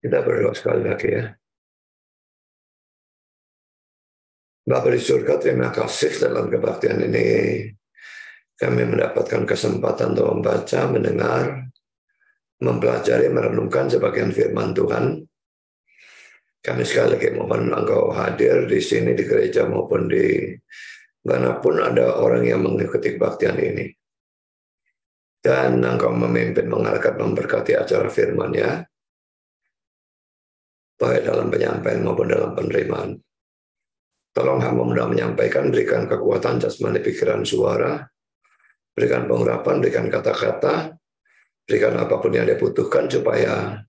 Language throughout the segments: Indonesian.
Kita berdoa sekali lagi ya. Bapa di surga, terima kasih dalam kebaktian ini. Kami mendapatkan kesempatan untuk membaca, mendengar, mempelajari, merenungkan sebagian firman Tuhan. Kami sekali lagi mohon Engkau hadir di sini, di gereja maupun di manapun ada orang yang mengikuti kebaktian ini. Dan Engkau memimpin, mengarahkan, memberkati acara firman-Nya, baik dalam penyampaian maupun dalam penerimaan. Tolong hamba mudah menyampaikan, berikan kekuatan jasmani, pikiran, suara, berikan pengurapan, berikan kata-kata, berikan apapun yang dibutuhkan supaya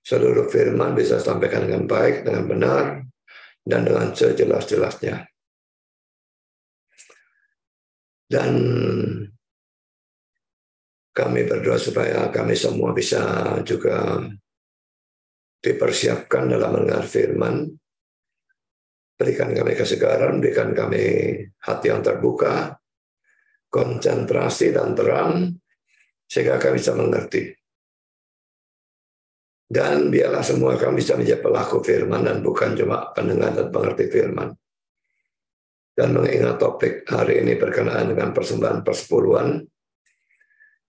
seluruh firman bisa sampaikan dengan baik, dengan benar, dan dengan sejelas-jelasnya. Dan kami berdoa supaya kami semua bisa juga dipersiapkan dalam mendengar firman. Berikan kami kesegaran, berikan kami hati yang terbuka, konsentrasi dan terang, sehingga kami bisa mengerti. Dan biarlah semua kami bisa menjadi pelaku firman dan bukan cuma pendengar dan pengerti firman. Dan mengingat topik hari ini berkenaan dengan persembahan persepuluhan,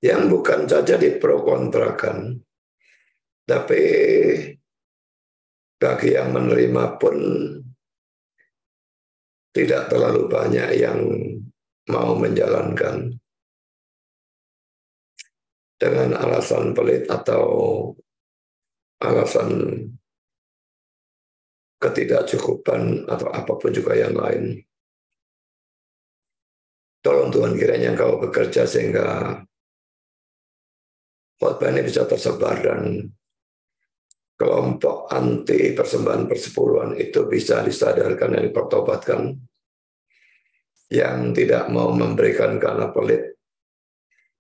yang bukan saja diprokontrakan, tapi bagi yang menerima pun tidak terlalu banyak yang mau menjalankan dengan alasan pelit atau alasan ketidakcukupan atau apapun juga yang lain. Tolong Tuhan kiranya Engkau bekerja sehingga khotbah ini bisa tersebar dan kelompok anti persembahan persepuluhan itu bisa disadarkan dan dipertobatkan. Yang tidak mau memberikan karena pelit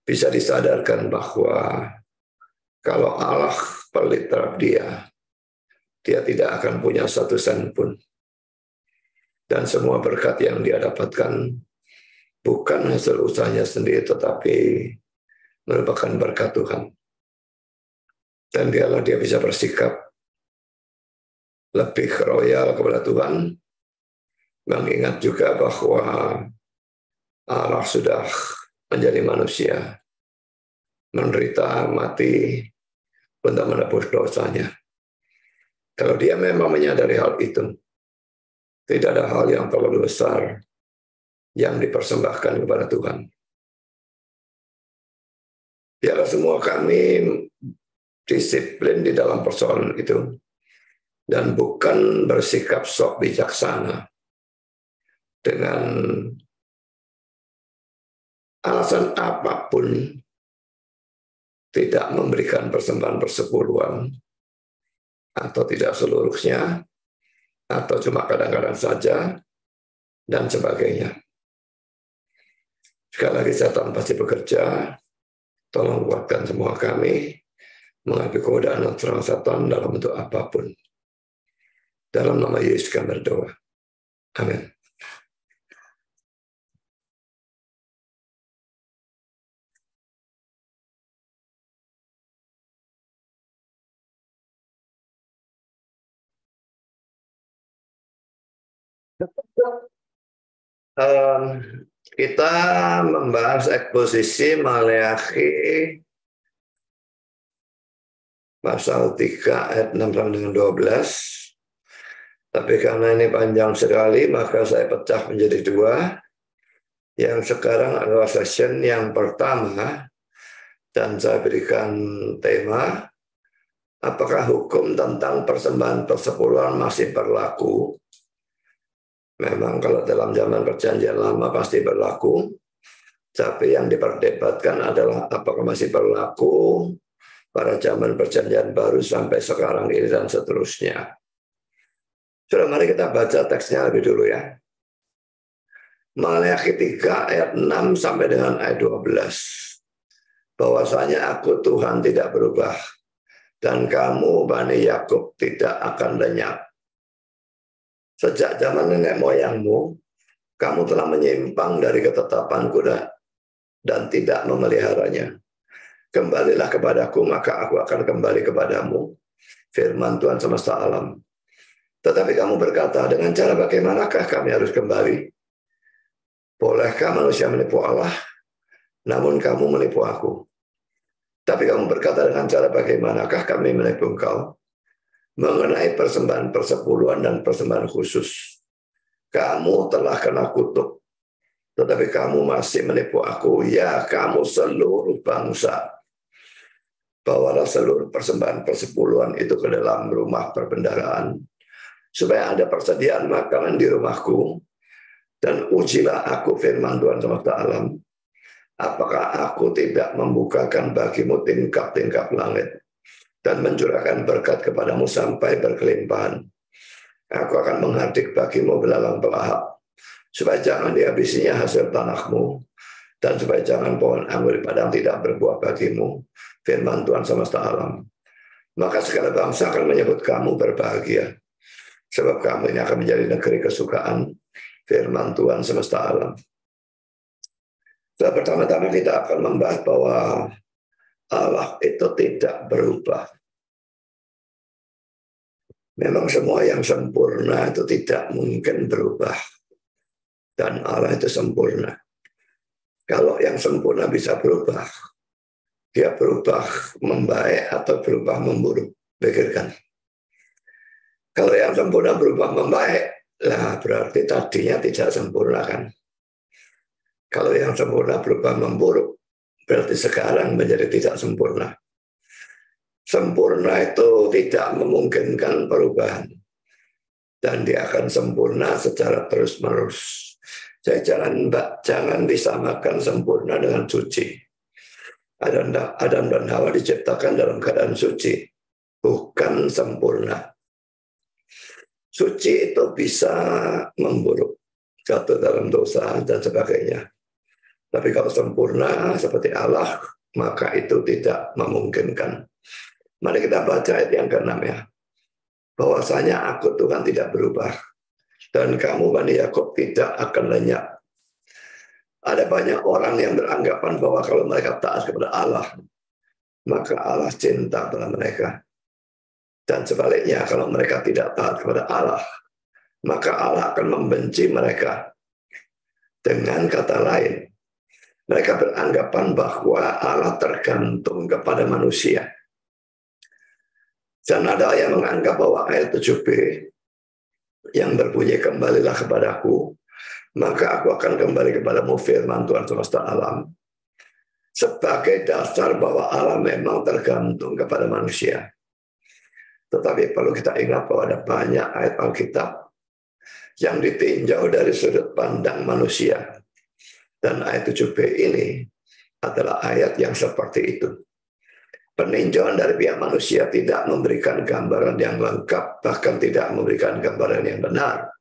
bisa disadarkan bahwa kalau Allah pelit terhadap dia tidak akan punya satu sen pun. Dan semua berkat yang dia dapatkan bukan hasil usahanya sendiri, tetapi merupakan berkat Tuhan. Dan biarlah dia bisa bersikap lebih royal kepada Tuhan, mengingat juga bahwa Allah sudah menjadi manusia, menderita, mati untuk menebus dosanya. Kalau dia memang menyadari hal itu, tidak ada hal yang terlalu besar yang dipersembahkan kepada Tuhan. Biarlah semua kami disiplin di dalam persoalan itu dan bukan bersikap sok bijaksana dengan alasan apapun tidak memberikan persembahan persepuluhan atau tidak seluruhnya atau cuma kadang-kadang saja dan sebagainya. Sekali lagi Satan pasti bekerja. Tolong kuatkan semua kami menghadapi godaan dan serangan Satan dalam bentuk apapun. Dalam nama Yesus kami berdoa. Amin. Kita membahas eksposisi Maleakhi pasal 3 ayat 6 sampai dengan 12. Tapi karena ini panjang sekali, maka saya pecah menjadi dua. Yang sekarang adalah session yang pertama, dan saya berikan tema, apakah hukum tentang persembahan persepuluhan masih berlaku? Memang kalau dalam zaman perjanjian lama pasti berlaku, tapi yang diperdebatkan adalah apakah masih berlaku pada zaman perjanjian baru sampai sekarang ini dan seterusnya. Sudah, mari kita baca teksnya lebih dulu ya. Maleakhi 3 ayat 6 sampai dengan ayat 12. Bahwasanya aku Tuhan tidak berubah, dan kamu Bani Yakub tidak akan lenyap. Sejak zaman nenek moyangmu, kamu telah menyimpang dari ketetapanku dan tidak memeliharanya. Kembalilah kepadaku, maka aku akan kembali kepadamu. firman Tuhan semesta alam. Tetapi kamu berkata, dengan cara bagaimanakah kami harus kembali? Bolehkah manusia menipu Allah? Namun kamu menipu aku. Tapi kamu berkata, dengan cara bagaimanakah kami menipu engkau? Mengenai persembahan persepuluhan dan persembahan khusus. Kamu telah kena kutuk, tetapi kamu masih menipu aku. Ya, kamu seluruh bangsa. Bawalah seluruh persembahan persepuluhan itu ke dalam rumah perbendaharaan, supaya ada persediaan makanan di rumahku. Dan ujilah aku, firman Tuhan semesta alam, apakah aku tidak membukakan bagimu tingkap-tingkap langit dan mencurahkan berkat kepadamu sampai berkelimpahan. Aku akan menghardik bagimu belalang pelahap, supaya jangan dihabisinya hasil tanahmu, dan supaya jangan pohon anggur di padang tidak berbuah bagimu, firman Tuhan semesta alam. Maka segala bangsa akan menyebut kamu berbahagia, sebab kamu ini akan menjadi negeri kesukaan, firman Tuhan semesta alam. Pertama-tama kita akan membahas bahwa Allah itu tidak berubah. Memang semua yang sempurna itu tidak mungkin berubah. Dan Allah itu sempurna. Kalau yang sempurna bisa berubah, dia berubah membaik atau berubah memburuk. Pikirkan. Kalau yang sempurna berubah membaik, lah berarti tadinya tidak sempurna kan. Kalau yang sempurna berubah memburuk, berarti sekarang menjadi tidak sempurna. Sempurna itu tidak memungkinkan perubahan. Dan dia akan sempurna secara terus-menerus. Jadi jangan disamakan sempurna dengan suci. Adam dan Hawa diciptakan dalam keadaan suci, bukan sempurna. Suci itu bisa memburuk, jatuh dalam dosa dan sebagainya. Tapi kalau sempurna seperti Allah, maka itu tidak memungkinkan. Mari kita baca ayat yang ke-6 ya. Bahwasanya aku Tuhan tidak berubah, dan kamu Bani Yakub tidak akan lenyap. Ada banyak orang yang beranggapan bahwa kalau mereka taat kepada Allah, maka Allah cinta pada mereka. Dan sebaliknya, kalau mereka tidak taat kepada Allah, maka Allah akan membenci mereka. Dengan kata lain, mereka beranggapan bahwa Allah tergantung kepada manusia. Dan ada yang menganggap bahwa ayat 7b yang berbunyi, kembalilah kepadaku, maka aku akan kembali kepadamu, firman Tuhan semesta alam, sebagai dasar bahwa Allah memang tergantung kepada manusia. Tetapi perlu kita ingat bahwa ada banyak ayat Alkitab yang ditinjau dari sudut pandang manusia. Dan ayat 7b ini adalah ayat yang seperti itu. Peninjauan dari pihak manusia tidak memberikan gambaran yang lengkap, bahkan tidak memberikan gambaran yang benar.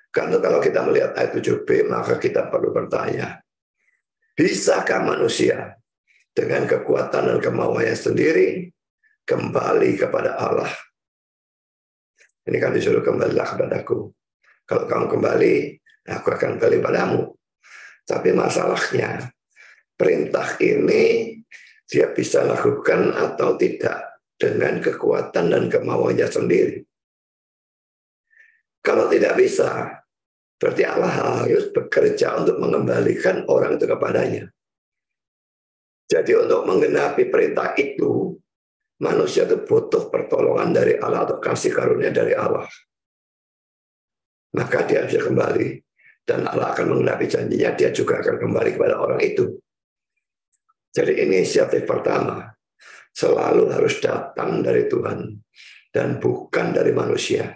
Karena kalau kita melihat ayat 7b, maka kita perlu bertanya, bisakah manusia dengan kekuatan dan kemauannya sendiri kembali kepada Allah? Ini kan disuruh kembalilah kepadaku. Kalau kamu kembali, aku akan kembali padamu. Tapi masalahnya, perintah ini dia bisa lakukan atau tidak dengan kekuatan dan kemauannya sendiri. Kalau tidak bisa, berarti Allah harus bekerja untuk mengembalikan orang itu kepadanya. Jadi untuk menggenapi perintah itu, manusia itu butuh pertolongan dari Allah atau kasih karunia dari Allah. Maka dia bisa kembali. Dan Allah akan menggenapi janjinya, dia juga akan kembali kepada orang itu. Jadi inisiatif pertama selalu harus datang dari Tuhan dan bukan dari manusia.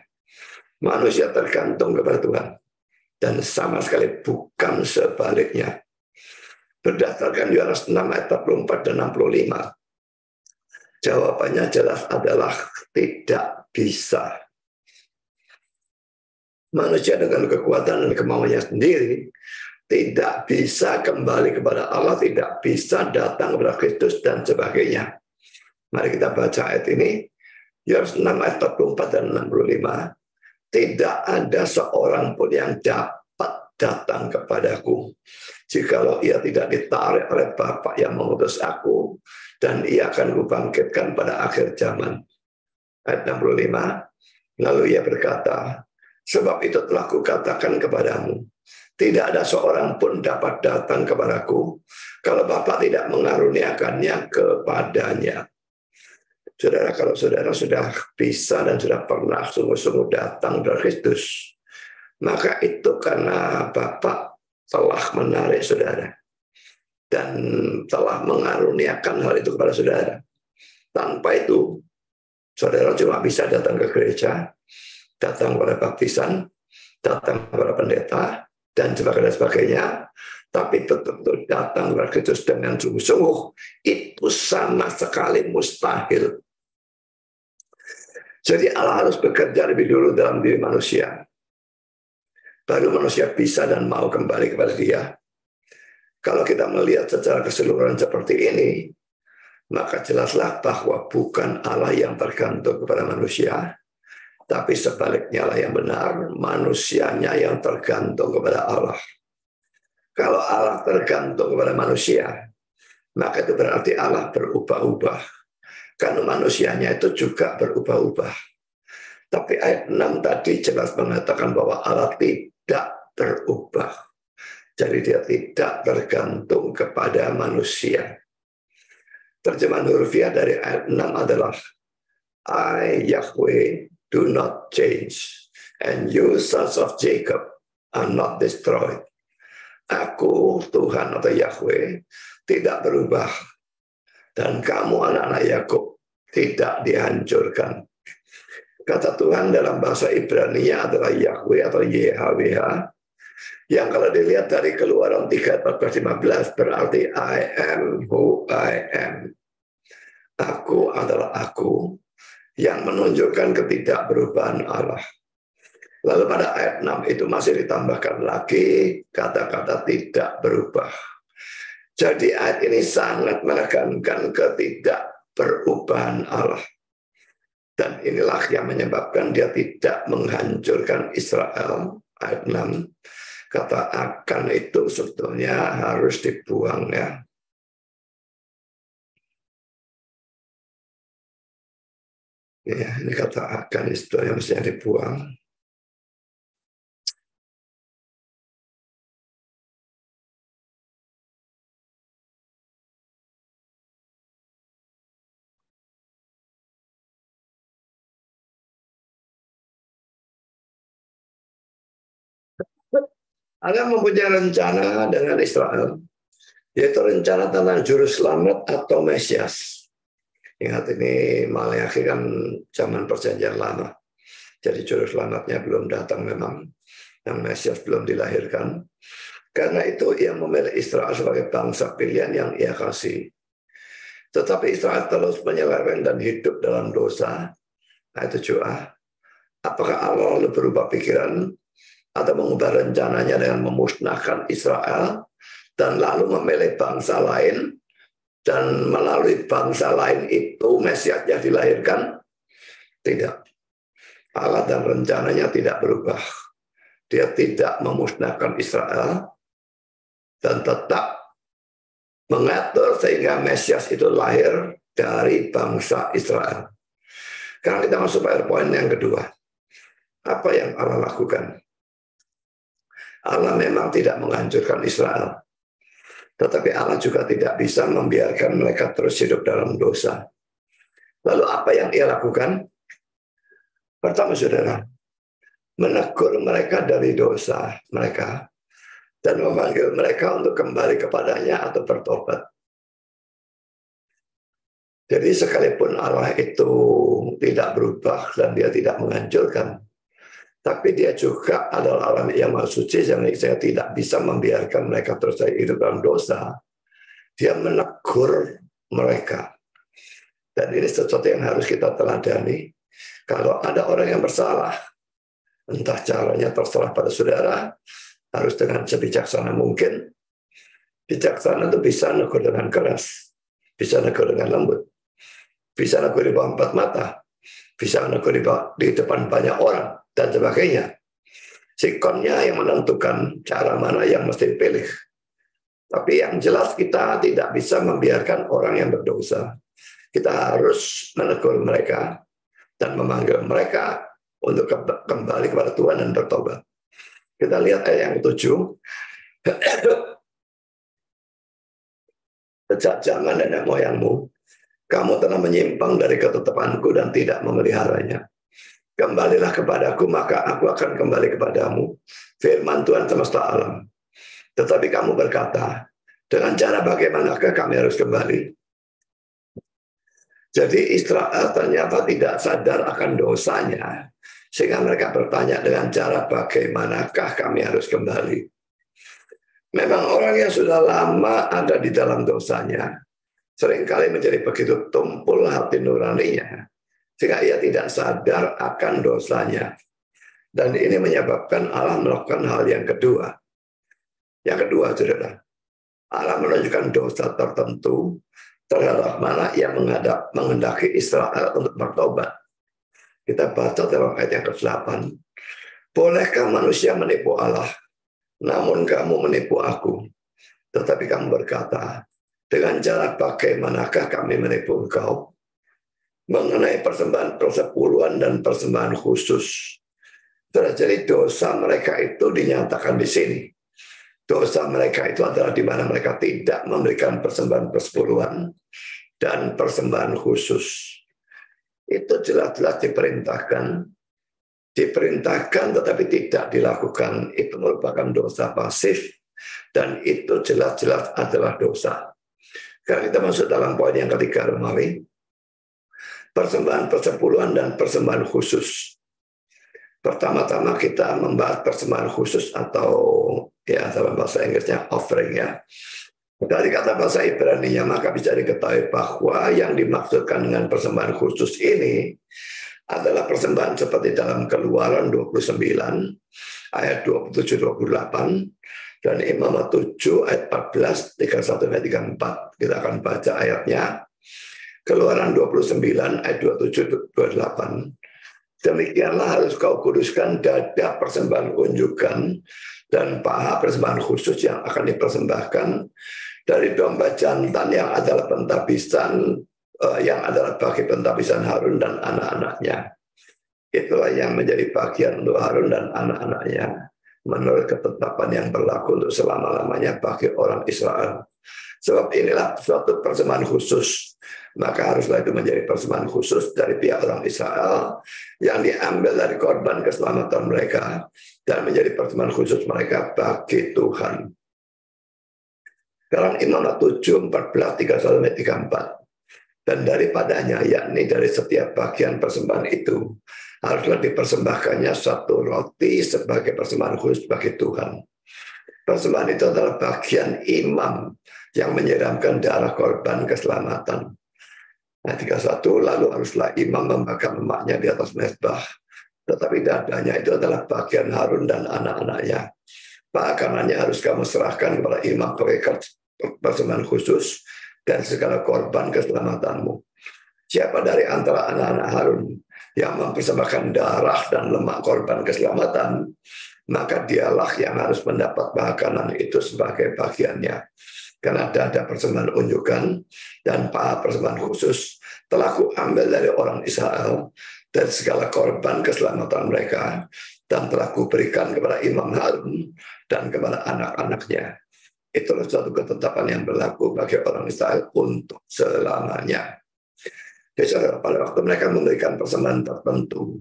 Manusia tergantung kepada Tuhan dan sama sekali bukan sebaliknya. Berdasarkan Yohanes 6 ayat 44 dan 65, jawabannya jelas adalah tidak bisa. Manusia dengan kekuatan dan kemauannya sendiri tidak bisa kembali kepada Allah, tidak bisa datang kepada Kristus dan sebagainya. Mari kita baca ayat ini, Yohanes 6 ayat 44 dan 65. Tidak ada seorang pun yang dapat datang kepadaku jikalau ia tidak ditarik oleh Bapa yang mengutus aku, dan ia akan kubangkitkan pada akhir zaman. Ayat 65. Lalu ia berkata, sebab itu telah kukatakan kepadamu, tidak ada seorang pun dapat datang kepadaku kalau Bapa tidak mengaruniakannya kepadanya. Saudara, kalau saudara sudah bisa dan sudah pernah sungguh-sungguh datang kepada Kristus, maka itu karena Bapa telah menarik saudara dan telah mengaruniakan hal itu kepada saudara. Tanpa itu, saudara cuma bisa datang ke gereja, datang pada baptisan, datang kepada pendeta, dan sebagainya. Tapi betul-betul datang kepada Kristus dengan sungguh-sungguh, itu sama sekali mustahil. Jadi Allah harus bekerja lebih dulu dalam diri manusia. Baru manusia bisa dan mau kembali kepada Dia. Kalau kita melihat secara keseluruhan seperti ini, maka jelaslah bahwa bukan Allah yang tergantung kepada manusia, tapi sebaliknya lah yang benar, manusianya yang tergantung kepada Allah. Kalau Allah tergantung kepada manusia, maka itu berarti Allah berubah-ubah. Karena manusianya itu juga berubah-ubah. Tapi ayat 6 tadi jelas mengatakan bahwa Allah tidak berubah. Jadi dia tidak tergantung kepada manusia. Terjemahan hurufiah dari ayat 6 adalah, I, Yahweh, do not change, and you, sons of Jacob, are not destroyed. Aku, Tuhan atau Yahweh, tidak berubah. Dan kamu, anak-anak Yakub, tidak dihancurkan. Kata Tuhan dalam bahasa Ibrani adalah Yahweh atau YHWH, yang kalau dilihat dari Keluaran 3:14-15 berarti I am who I am. Aku adalah aku, yang menunjukkan ketidakberubahan Allah. Lalu pada ayat 6 itu masih ditambahkan lagi kata-kata tidak berubah. Jadi ayat ini sangat menekankan ketidakberubahan Allah. Dan inilah yang menyebabkan dia tidak menghancurkan Israel. Ayat 6, kata akan itu sebetulnya harus dibuang ya. Ya, ini kata akan itu yang mestinya dibuang. Allah mempunyai rencana dengan Israel, yaitu rencana tentang juru selamat atau Mesias. Ingat ini Maleakhi kan zaman perjanjian lama. Jadi juru selamatnya belum datang memang. Yang Mesias belum dilahirkan. Karena itu ia memilih Israel sebagai bangsa pilihan yang ia kasih. Tetapi Israel terus menyeleweng dan hidup dalam dosa. Ayat 7a. Apakah Allah lalu berubah pikiran atau mengubah rencananya dengan memusnahkan Israel dan lalu memilih bangsa lain, dan melalui bangsa lain itu Mesiasnya dilahirkan? Tidak. Allah dan rencananya tidak berubah. Dia tidak memusnahkan Israel dan tetap mengatur sehingga Mesias itu lahir dari bangsa Israel. Sekarang kita masuk pada poin yang kedua. Apa yang Allah lakukan? Allah memang tidak menghancurkan Israel. Tetapi Allah juga tidak bisa membiarkan mereka terus hidup dalam dosa. Lalu apa yang ia lakukan? Pertama, saudara, menegur mereka dari dosa mereka dan memanggil mereka untuk kembali kepadanya atau bertobat. Jadi sekalipun Allah itu tidak berubah dan dia tidak menghancurkan, tapi dia juga adalah Allah yang maha suci, yang saya tidak bisa membiarkan mereka terus hidup dalam dosa. Dia menegur mereka. Dan ini sesuatu yang harus kita teladani. Kalau ada orang yang bersalah, entah caranya terserah pada saudara, harus dengan sebijaksana mungkin. Bijaksana itu bisa negur dengan keras, bisa negur dengan lembut, bisa negur di bawah empat mata, bisa negur di depan banyak orang, dan sebagainya. Sikonnya yang menentukan cara mana yang mesti pilih. Tapi yang jelas kita tidak bisa membiarkan orang yang berdosa. Kita harus menegur mereka dan memanggil mereka untuk kembali kepada Tuhan dan bertobat. Kita lihat ayat yang ke-7. Sejak zaman nenek moyangmu, kamu telah menyimpang dari ketetapanku dan tidak memeliharanya. Kembalilah kepadaku, maka aku akan kembali kepadamu. Firman Tuhan semesta alam. Tetapi kamu berkata, dengan cara bagaimanakah kami harus kembali? Jadi Israel ternyata tidak sadar akan dosanya, sehingga mereka bertanya dengan cara bagaimanakah kami harus kembali. Memang orang yang sudah lama ada di dalam dosanya, seringkali menjadi begitu tumpul hati nuraninya, sehingga ia tidak sadar akan dosanya. Dan ini menyebabkan Allah melakukan hal yang kedua. Yang kedua, saudara, Allah menunjukkan dosa tertentu terhadap mana ia menghendaki Israel untuk bertobat. Kita baca dalam ayat yang ke-8. Bolehkah manusia menipu Allah? Namun kamu menipu aku. Tetapi kamu berkata, dengan cara bagaimanakah kami menipu engkau? Mengenai persembahan persepuluhan dan persembahan khusus. Jadi dosa mereka itu dinyatakan di sini. Dosa mereka itu adalah di mana mereka tidak memberikan persembahan persepuluhan dan persembahan khusus. Itu jelas-jelas diperintahkan tetapi tidak dilakukan. Itu merupakan dosa pasif dan itu jelas-jelas adalah dosa. Sekarang kita masuk dalam poin yang ketiga, Romawi. Persembahan persepuluhan dan persembahan khusus. Pertama-tama kita membahas persembahan khusus atau ya dalam bahasa Inggrisnya offering ya. Dari kata bahasa Ibrani-nya maka bisa diketahui bahwa yang dimaksudkan dengan persembahan khusus ini adalah persembahan seperti dalam Keluaran 29 ayat 27-28 dan Imamat 7 ayat 14 31-34. Kita akan baca ayatnya. Keluaran 29 ayat 27-28. Demikianlah harus kau kuduskan dada persembahan unjukan dan paha persembahan khusus yang akan dipersembahkan dari domba jantan yang adalah pentabisan yang adalah bagi pentabisan Harun dan anak-anaknya. Itulah yang menjadi bagian untuk Harun dan anak-anaknya menurut ketetapan yang berlaku untuk selama-lamanya bagi orang Israel. Sebab inilah suatu persembahan khusus. Maka haruslah itu menjadi persembahan khusus dari pihak orang Israel yang diambil dari korban keselamatan mereka dan menjadi persembahan khusus mereka bagi Tuhan. Sekarang Imamat 7, 14, 31-34. Dan daripadanya, yakni dari setiap bagian persembahan itu, haruslah dipersembahkannya satu roti sebagai persembahan khusus bagi Tuhan. Persembahan itu adalah bagian imam yang menyiramkan darah korban keselamatan. Nah, 31, lalu haruslah imam membakar lemaknya di atas mezbah. Tetapi dadanya itu adalah bagian Harun dan anak-anaknya. Pakanannya harus kamu serahkan kepada imam sebagai persembahan khusus dan segala korban keselamatanmu. Siapa dari antara anak-anak Harun yang mempersembahkan darah dan lemak korban keselamatan, maka dialah yang harus mendapat makanan itu sebagai bagiannya. Karena dada persembahan unjukan dan paha persembahan khusus telah kuambil dari orang Israel dan segala korban keselamatan mereka dan telah kuberikan kepada Imam Harun dan kepada anak-anaknya. Itulah suatu ketetapan yang berlaku bagi orang Israel untuk selamanya. Jadi pada waktu mereka memberikan persembahan tertentu,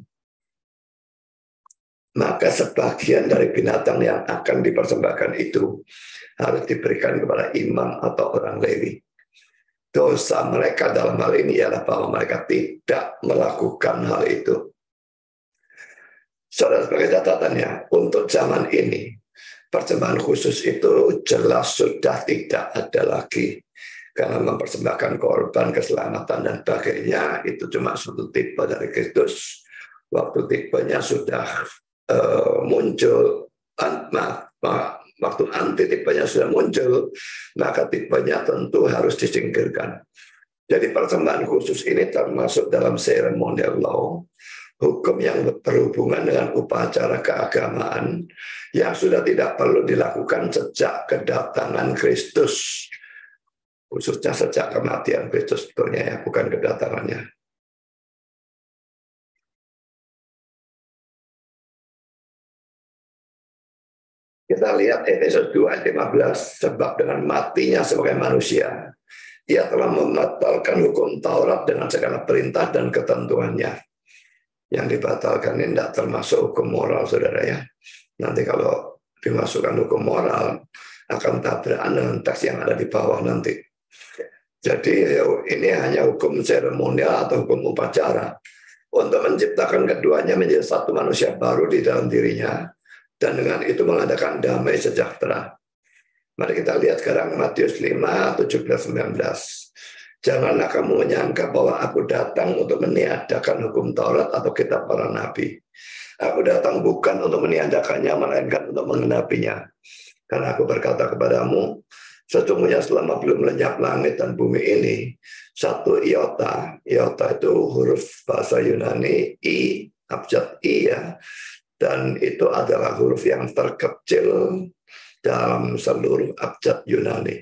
maka sebagian dari binatang yang akan dipersembahkan itu harus diberikan kepada imam atau orang Lewi. Dosa mereka dalam hal ini ialah bahwa mereka tidak melakukan hal itu. Saudara, sebagai catatannya, untuk zaman ini, persembahan khusus itu jelas sudah tidak ada lagi. Karena mempersembahkan korban, keselamatan, dan sebagainya, itu cuma suatu tipe dari Kristus. Waktu tipenya sudah muncul, waktu antitipenya sudah muncul, maka tipenya tentu harus disingkirkan. Jadi persembahan khusus ini termasuk dalam ceremonial law, hukum yang berhubungan dengan upacara keagamaan yang sudah tidak perlu dilakukan sejak kedatangan Kristus, khususnya sejak kematian Kristus sebetulnya ya, bukan kedatangannya. kita lihat Efesus 2 ayat 15, sebab dengan matinya sebagai manusia, ia telah membatalkan hukum Taurat dengan segala perintah dan ketentuannya. Yang dibatalkan ini tidak termasuk hukum moral, saudara ya. Nanti kalau dimasukkan hukum moral, akan tabrakan dengan teks yang ada di bawah nanti. Jadi ini hanya hukum seremonial atau hukum upacara untuk menciptakan keduanya menjadi satu manusia baru di dalam dirinya, dan dengan itu mengadakan damai sejahtera. Mari kita lihat sekarang Matius 5, 17-19. Janganlah kamu menyangka bahwa aku datang untuk meniadakan hukum Taurat atau kitab para nabi. Aku datang bukan untuk meniadakannya, melainkan untuk menggenapinya. Karena aku berkata kepadamu, sesungguhnya selama belum lenyap langit dan bumi ini, satu iota itu huruf bahasa Yunani, I, abjad I ya, dan itu adalah huruf yang terkecil dalam seluruh abjad Yunani.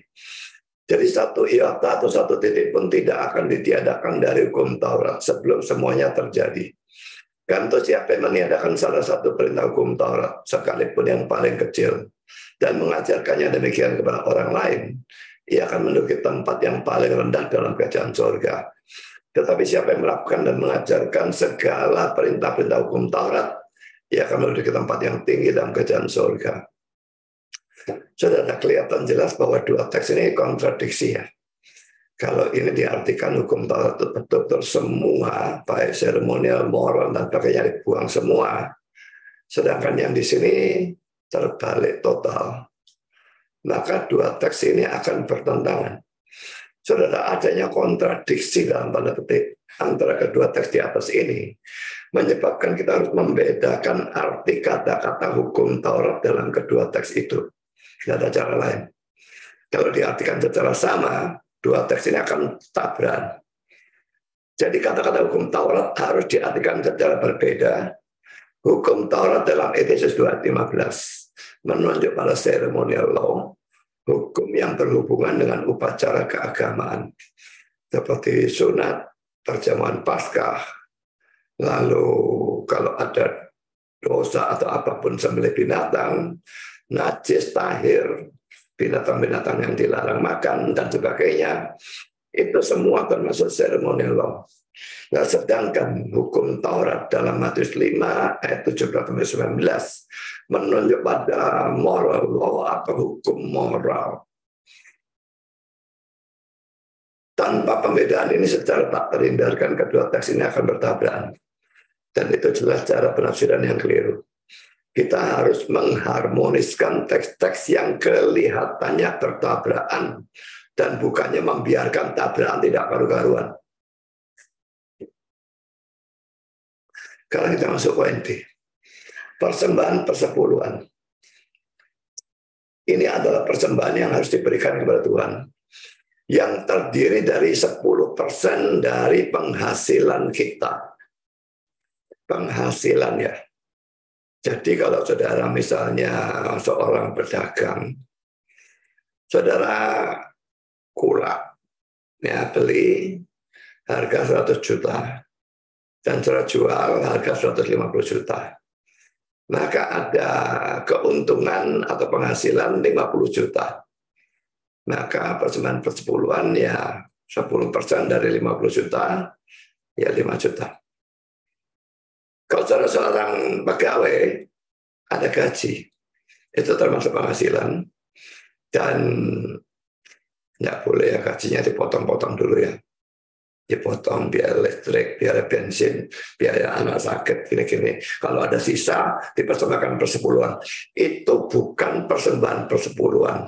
Jadi satu iota atau satu titik pun tidak akan ditiadakan dari hukum Taurat sebelum semuanya terjadi. Kan itu siapa yang meniadakan salah satu perintah hukum Taurat, sekalipun yang paling kecil, dan mengajarkannya demikian kepada orang lain, ia akan menduduki tempat yang paling rendah dalam kerajaan surga. Tetapi siapa yang melakukan dan mengajarkan segala perintah-perintah hukum Taurat, ia akan menduduki tempat yang tinggi dalam kerajaan surga. Sudah kelihatan jelas bahwa dua teks ini kontradiksi ya. Kalau ini diartikan hukum Taurat itu betul-betul semua, baik seremonial, moral, dan sebagainya dibuang semua. Sedangkan yang di sini terbalik total. Maka dua teks ini akan bertentangan. Saudara, adanya kontradiksi dalam tanda petik antara kedua teks di atas ini menyebabkan kita harus membedakan arti kata-kata hukum Taurat dalam kedua teks itu. Tidak ada cara lain. Kalau diartikan secara sama, dua teks ini akan tabrakan. Jadi kata-kata hukum Taurat harus diartikan secara berbeda. Hukum Taurat dalam Efesus 2:15 menunjuk pada ceremonial law, hukum yang berhubungan dengan upacara keagamaan, seperti sunat, perjamuan Paskah, lalu kalau ada dosa atau apapun sembelih binatang, najis, tahir, binatang-binatang yang dilarang makan, dan sebagainya, itu semua termasuk ceremonial law. Nah, sedangkan hukum Taurat dalam Matius 5 ayat 17-19 menunjuk pada moral law atau hukum moral. Tanpa pembedaan ini secara tak terhindarkan kedua teks ini akan bertabrakan. Dan itu jelas cara penafsiran yang keliru. Kita harus mengharmoniskan teks-teks yang kelihatannya bertabrakan dan bukannya membiarkan tabrakan tidak karu-karuan. Sekarang kita masuk poin D. Persembahan persepuluhan. Ini adalah persembahan yang harus diberikan kepada Tuhan, yang terdiri dari 10% dari penghasilan kita. Penghasilan ya. Jadi kalau saudara misalnya seorang pedagang, saudara kulak, ya beli harga 100 juta, dan saudara jual harga 150 juta. Maka ada keuntungan atau penghasilan 50 juta. Maka persembahan persepuluhan ya 10% dari 50 juta, ya 5 juta. Kalau saudara seorang pegawai, ada gaji, itu termasuk penghasilan, dan nggak boleh ya gajinya dipotong-potong dulu ya. Dipotong biaya listrik, biaya bensin, biaya anak sakit, gini-gini. Kalau ada sisa, dipersembahkan persepuluhan. Itu bukan persembahan persepuluhan.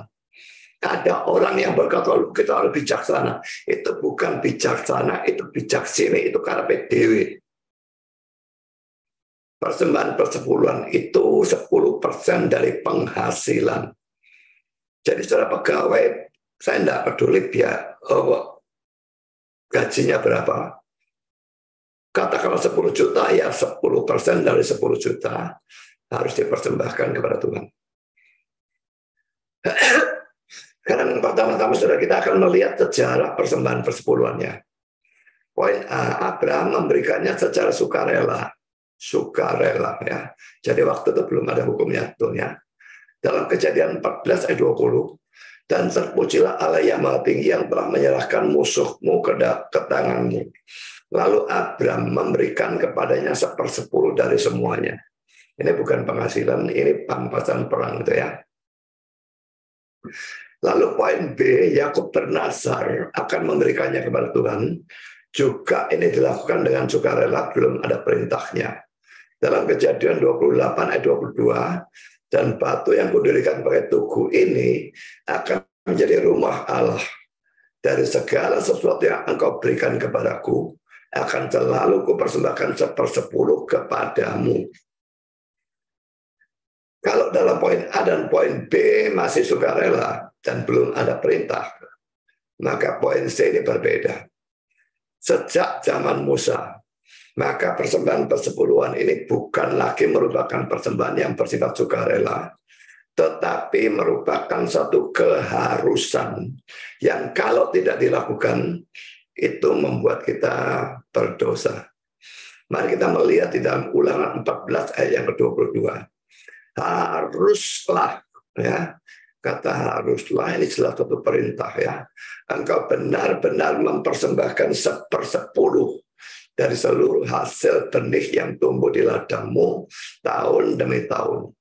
Ada orang yang berkata, kita harus bijaksana. Itu bukan bijaksana, itu bijaksini, itu karepe dhewe. Persembahan persepuluhan itu 10% dari penghasilan. Jadi secara pegawai, saya tidak peduli biar gajinya berapa. Katakanlah 10 juta, ya 10% dari 10 juta harus dipersembahkan kepada Tuhan. Karena pertama-tama sudah kita akan melihat sejarah persembahan persepuluhannya. Poin A, Abraham memberikannya secara sukarela. Sukarela ya. Jadi waktu itu belum ada hukumnya tentunya. Dalam Kejadian 14 ayat 20, dan terpujilah Allah yang Maha Tinggi yang telah menyerahkan musuhmu ke tanganmu. Lalu Abram memberikan kepadanya 1/10 dari semuanya. Ini bukan penghasilan, ini pampasan perang itu ya. Lalu poin B, Yakub bernazar akan memberikannya kepada Tuhan. Juga ini dilakukan dengan sukarela, belum ada perintahnya. Dalam Kejadian 28 ayat 22, dan batu yang kudirikan sebagai tugu ini akan menjadi rumah Allah. Dari segala sesuatu yang engkau berikan kepadaku, akan selalu kupersembahkan 1/10 kepadamu. Kalau dalam poin A dan poin B masih sukarela dan belum ada perintah, maka poin C ini berbeda. Sejak zaman Musa, maka persembahan persepuluhan ini bukan lagi merupakan persembahan yang bersifat sukarela, tetapi merupakan satu keharusan yang kalau tidak dilakukan, itu membuat kita berdosa. Mari kita melihat di dalam Ulangan 14 ayat yang ke-22. Haruslah, ya, kata haruslah ini salah satu perintah ya. Engkau benar-benar mempersembahkan 1/10 dari seluruh hasil benih yang tumbuh di ladangmu tahun demi tahun.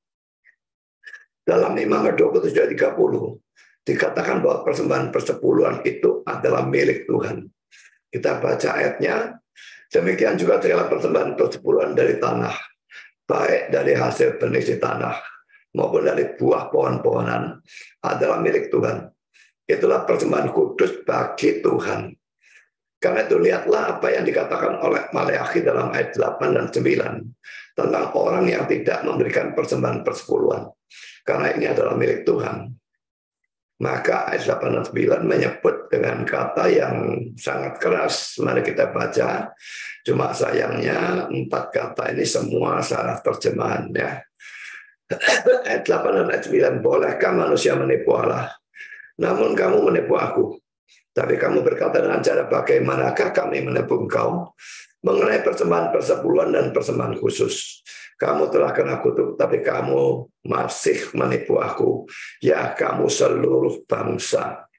Dalam Imamat 27:30 dikatakan bahwa persembahan persepuluhan itu adalah milik Tuhan. Kita baca ayatnya. Demikian juga segala persembahan persepuluhan dari tanah, baik dari hasil benih di tanah maupun dari buah pohon-pohonan, adalah milik Tuhan. Itulah persembahan kudus bagi Tuhan. Karena itu lihatlah apa yang dikatakan oleh Maleakhi dalam ayat 8 dan 9 tentang orang yang tidak memberikan persembahan persepuluhan. Karena ini adalah milik Tuhan. Maka ayat 8 dan 9 menyebut dengan kata yang sangat keras. Mari kita baca. Cuma sayangnya 4 kata ini semua salah terjemahan ya. Ayat 8 dan ayat 9. Bolehkah manusia menipu Allah? Namun kamu menipu aku. Tapi kamu berkata dengan cara bagaimanakah kami menipu engkau? Mengenai persembahan persepuluhan dan persembahan khusus. Kamu telah kena kutuk, tapi kamu masih menipu aku. Ya, kamu seluruh bangsa.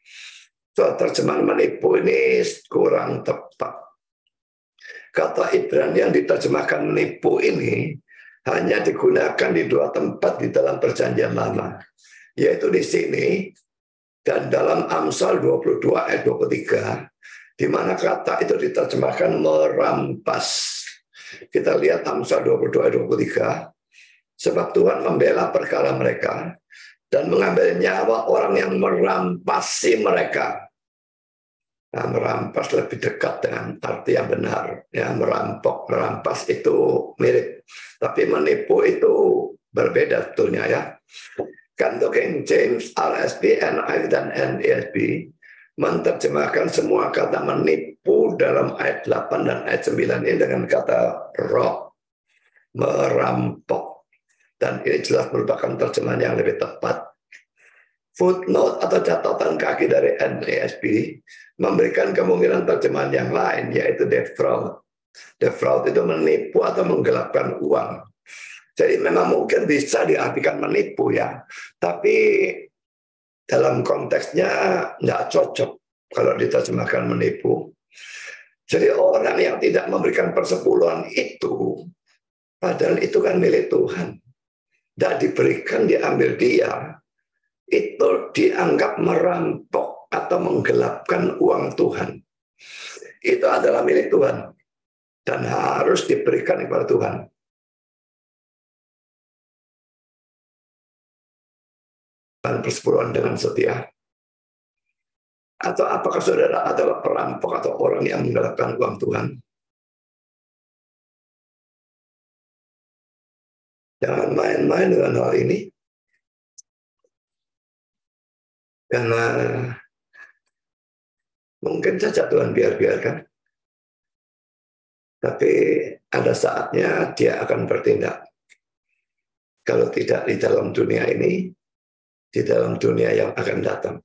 So, terjemahan menipu ini kurang tepat. Kata Ibrani yang diterjemahkan menipu ini hanya digunakan di 2 tempat di dalam Perjanjian Lama. Yaitu di sini dan dalam Amsal 22 ayat 23. Di mana kata itu diterjemahkan merampas. Kita lihat Amsal 22 ayat 23. Sebab Tuhan membela perkara mereka dan mengambil nyawa orang yang merampasi mereka. Nah, merampas lebih dekat dengan arti yang benar. Ya, merampok, merampas itu mirip. Tapi menipu itu berbeda sebetulnya ya. Kanto King James, RSV, NIV, dan NESB menerjemahkan semua kata menipu dalam ayat 8 dan ayat 9 ini dengan kata rob, merampok. Dan ini jelas merupakan terjemahan yang lebih tepat. Footnote atau catatan kaki dari NASB memberikan kemungkinan terjemahan yang lain, yaitu defraud. Defraud itu menipu atau menggelapkan uang. Jadi memang mungkin bisa diartikan menipu ya, tapi dalam konteksnya nggak cocok kalau diterjemahkan menipu. Jadi orang yang tidak memberikan persepuluhan itu, padahal itu kan milik Tuhan, dan diberikan diambil dia, itu dianggap merampok atau menggelapkan uang Tuhan. Itu adalah milik Tuhan dan harus diberikan kepada Tuhan. Persepuluhan dengan setia. Atau apakah saudara adalah perampok atau orang yang menggelapkan uang Tuhan? Jangan main-main dengan hal ini. Karena mungkin saja Tuhan biarkan. Tapi ada saatnya dia akan bertindak. Kalau tidak di dalam dunia ini, di dalam dunia yang akan datang.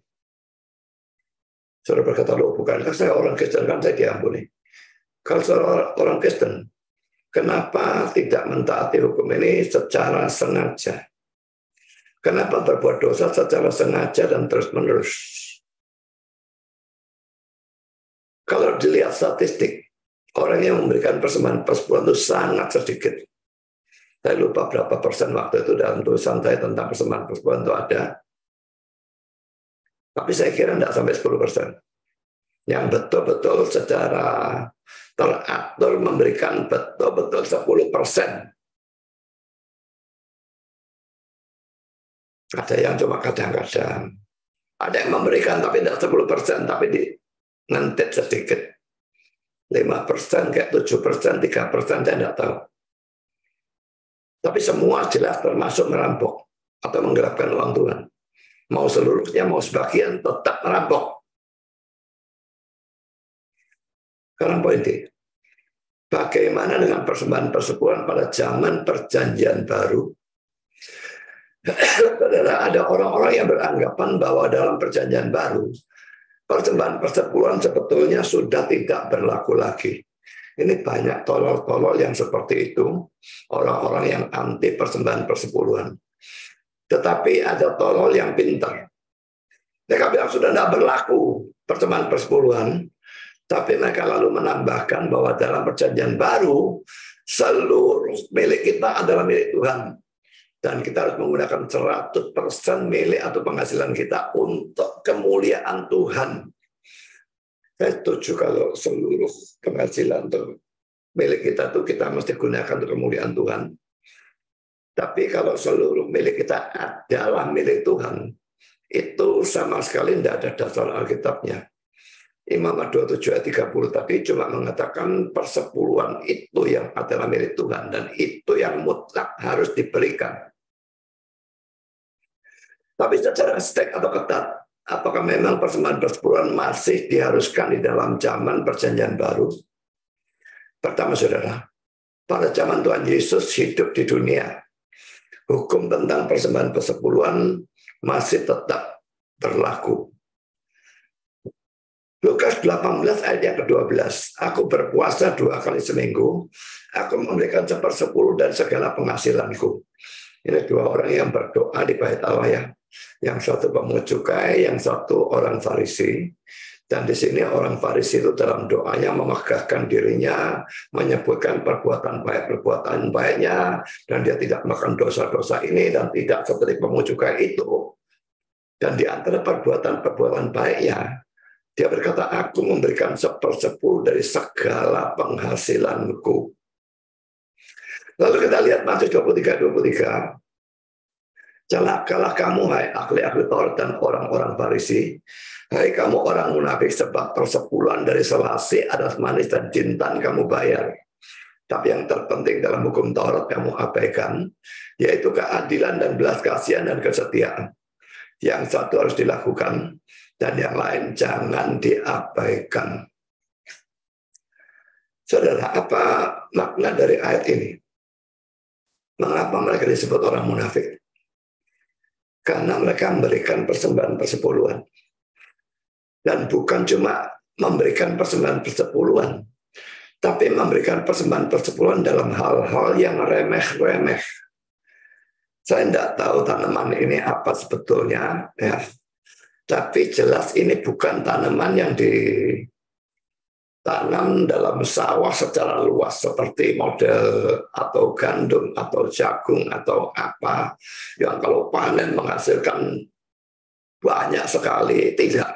Saudara berkata, loh bukankah saya orang Kristen, kan saya diampuni. Kalau saudara orang Kristen, kenapa tidak mentaati hukum ini secara sengaja? Kenapa berbuat dosa secara sengaja dan terus-menerus? Kalau dilihat statistik, orang yang memberikan persembahan persepuluhan itu sangat sedikit. Saya lupa berapa persen waktu itu dalam tulisan saya tentang persembahan persepuluhan itu ada. Tapi saya kira tidak sampai 10%. Yang betul-betul secara teratur memberikan betul-betul 10%. Ada yang cuma kadang-kadang. Ada yang memberikan tapi tidak 10%, tapi ngentit sedikit. 5%, kayak 7%, 3%, saya tidak tahu. Tapi semua jelas termasuk merampok atau menggelapkan uang Tuhan. Mau seluruhnya, mau sebagian, tetap merampok. Sekarang poin D. Bagaimana dengan persembahan persepuluhan pada zaman perjanjian baru? Saudara, ada orang-orang yang beranggapan bahwa dalam perjanjian baru, persembahan persepuluhan sebetulnya sudah tidak berlaku lagi. Ini banyak tolol-tolol yang seperti itu, orang-orang yang anti persembahan persepuluhan. Tetapi ada tolol yang pintar. Mereka bilang sudah tidak berlaku persembahan persepuluhan, tapi mereka lalu menambahkan bahwa dalam perjanjian baru, seluruh milik kita adalah milik Tuhan. Dan kita harus menggunakan 100% milik atau penghasilan kita untuk kemuliaan Tuhan. Saya setuju kalau seluruh penghasilan itu milik kita itu kita mesti gunakan untuk kemuliaan Tuhan. Tapi kalau seluruh milik kita adalah milik Tuhan, itu sama sekali tidak ada dasar Alkitabnya. Imamat 27 ayat 30 tadi cuma mengatakan persepuluhan itu yang adalah milik Tuhan dan itu yang mutlak harus diberikan. Tapi secara strict atau ketat, apakah memang persembahan persepuluhan masih diharuskan di dalam zaman perjanjian baru? Pertama, saudara, pada zaman Tuhan Yesus hidup di dunia, hukum tentang persembahan persepuluhan masih tetap berlaku. Lukas 18 ayat yang ke-12, aku berpuasa 2 kali seminggu, aku memberikan 1/10 dari segala penghasilanku. Ini 2 orang yang berdoa di bait Allah ya. Yang satu pemungut cukai, yang satu orang Farisi. Dan di sini orang Farisi itu dalam doanya memegahkan dirinya, menyebutkan perbuatan baiknya, dan dia tidak melakukan dosa-dosa ini, dan tidak seperti pemungut cukai itu. Dan di antara perbuatan baiknya, dia berkata, aku memberikan 1/10 dari segala penghasilanku. Lalu kita lihat Matius 23. Celakalah kamu, hai ahli-ahli Taurat dan orang-orang Farisi, hai kamu orang munafik, sebab persepuluhan dari selasi, adas manis dan jintan kamu bayar. Tapi yang terpenting dalam hukum Taurat kamu abaikan, yaitu keadilan dan belas kasihan dan kesetiaan. Yang satu harus dilakukan, dan yang lain jangan diabaikan. Saudara, apa makna dari ayat ini? Mengapa mereka disebut orang munafik? Karena mereka memberikan persembahan persepuluhan. Dan bukan cuma memberikan persembahan persepuluhan, tapi memberikan persembahan persepuluhan dalam hal-hal yang remeh-remeh. Saya tidak tahu tanaman ini apa sebetulnya, ya. Tapi jelas ini bukan tanaman yang ditanam dalam sawah secara luas seperti model atau gandum atau jagung atau apa yang kalau panen menghasilkan banyak sekali. Tidak.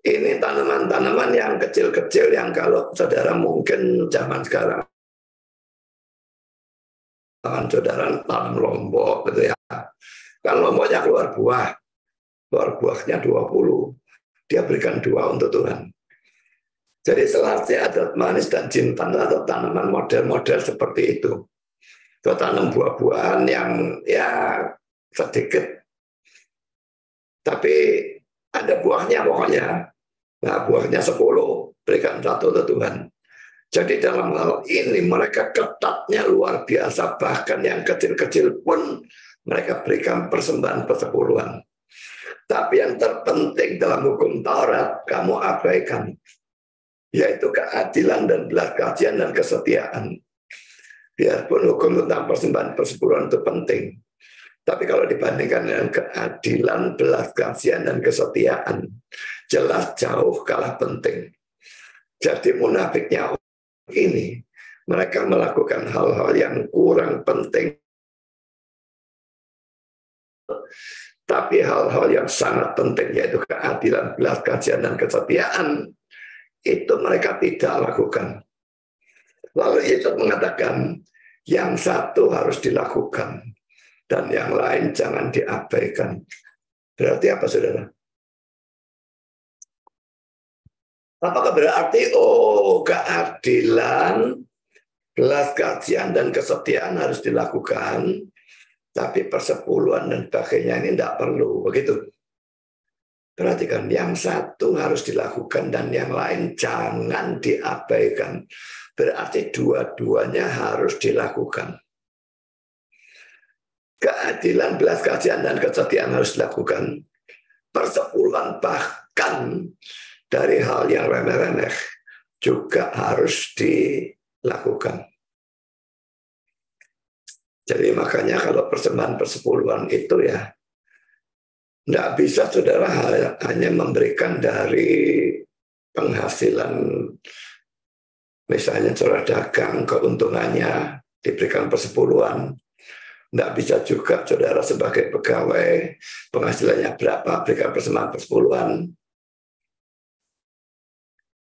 Ini tanaman-tanaman yang kecil-kecil yang kalau saudara mungkin zaman sekarang saudara tanam lombok gitu ya. Kan lomboknya keluar buahnya 20. Dia berikan 2 untuk Tuhan. Jadi selasi, adat manis dan jintan atau tanaman model-model seperti itu. Itu tanam buah-buahan yang ya sedikit. Tapi ada buahnya pokoknya. Nah buahnya 10, berikan 1 untuk Tuhan. Jadi dalam hal ini mereka ketatnya luar biasa. Bahkan yang kecil-kecil pun mereka berikan persembahan persepuluhan. Tapi yang terpenting dalam hukum Taurat kamu abaikan, yaitu keadilan dan belas kasihan dan kesetiaan. Biarpun hukum tentang persembahan persepuluhan itu penting, Tapi kalau dibandingkan dengan keadilan, belas kasihan, dan kesetiaan, jelas jauh kalah penting. Jadi munafiknya ini, mereka melakukan hal-hal yang kurang penting, tapi hal-hal yang sangat penting, yaitu keadilan, belas kasihan, dan kesetiaan, itu mereka tidak lakukan. Lalu Yesus mengatakan, yang satu harus dilakukan, dan yang lain jangan diabaikan. Berarti apa, saudara? Apakah berarti, keadilan, belas kasihan, dan kesetiaan harus dilakukan, tapi persepuluhan dan sebagainya ini tidak perlu, begitu? Perhatikan, yang satu harus dilakukan dan yang lain jangan diabaikan. Berarti dua-duanya harus dilakukan. Keadilan, belas kasihan, dan kesetiaan harus dilakukan. Persepuluhan bahkan dari hal yang remeh-remeh juga harus dilakukan. Jadi makanya kalau persembahan persepuluhan itu ya, tidak bisa saudara hanya memberikan dari penghasilan, misalnya saudara dagang, keuntungannya diberikan persepuluhan. Tidak bisa juga saudara sebagai pegawai, penghasilannya berapa, berikan persembahan persepuluhan.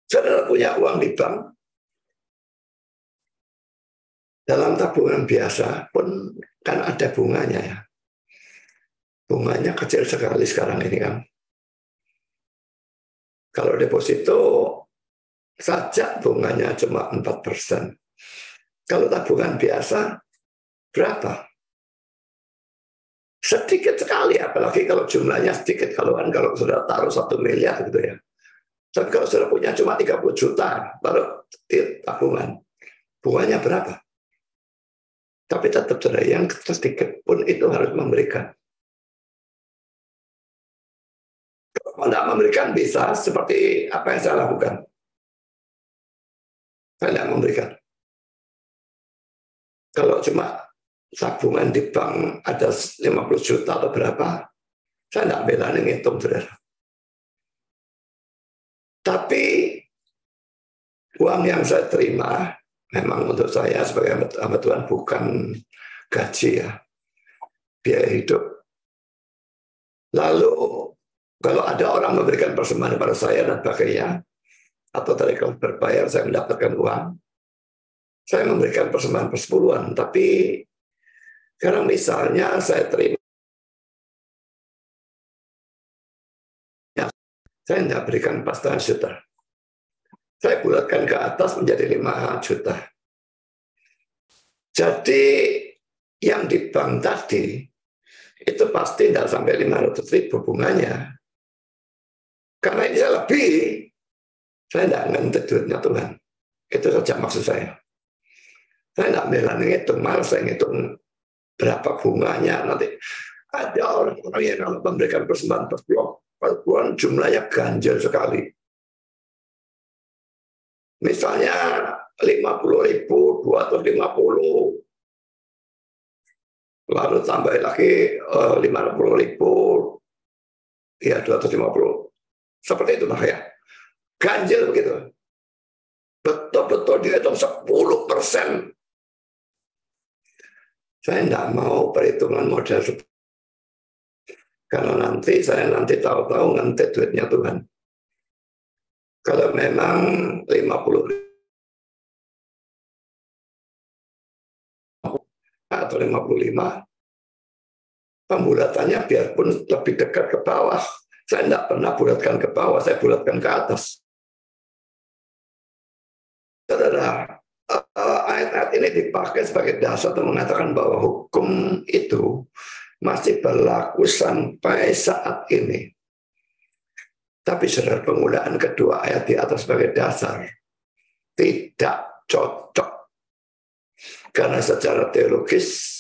Saudara punya uang di bank, dalam tabungan biasa pun kan ada bunganya ya. Bunganya kecil sekali sekarang ini kan. Kalau deposito saja bunganya cuma 4%. Kalau tabungan biasa berapa? Sedikit sekali, apalagi kalau jumlahnya sedikit. Kalau sudah taruh 1 miliar gitu ya. Tapi kalau sudah punya cuma 30 juta, taruh tabungan, bunganya berapa? Tapi tetap saudara, yang sedikit pun itu harus memberikan. Kalau tidak memberikan bisa seperti apa yang saya lakukan. Saya tidak memberikan. Kalau cuma tabungan di bank ada 50 juta atau berapa, saya tidak bela ngitung, saudara. Tapi uang yang saya terima memang untuk saya sebagai hamba Tuhan bukan gaji ya, biaya hidup. Lalu kalau ada orang memberikan persembahan kepada saya dan sebagainya, atau dari kalau berbayar saya mendapatkan uang, saya memberikan persembahan persepuluhan. Tapi karena misalnya saya terima, saya tidak berikan 4,5 juta. Saya bulatkan ke atas menjadi 5 juta. Jadi yang di bank tadi itu pasti tidak sampai 500.000 bunganya. Karena ini saya lebih, saya tidak ngentet duitnya Tuhan. Itu saja maksud saya. Saya tidak bela ngitung, malah saya ngitung berapa bunganya. Nanti ada orang-orang yang kalau memberikan persembahan persepuluhan jumlahnya ganjil sekali. Misalnya 50.000, 250, lalu tambah lagi 50.000, ya 250. Seperti itu lah ya. Ganjil begitu. Betul-betul dihitung 10%. Saya tidak mau perhitungan modal. Karena nanti saya tahu-tahu ngantet duitnya Tuhan. Kalau memang 50 atau 55, pembulatannya biarpun lebih dekat ke bawah. Saya tidak pernah bulatkan ke bawah, saya bulatkan ke atas. Saudara, ayat-ayat ini dipakai sebagai dasar untuk mengatakan bahwa hukum itu masih berlaku sampai saat ini. Tapi saudara, penggunaan kedua ayat di atas sebagai dasar tidak cocok. Karena secara teologis,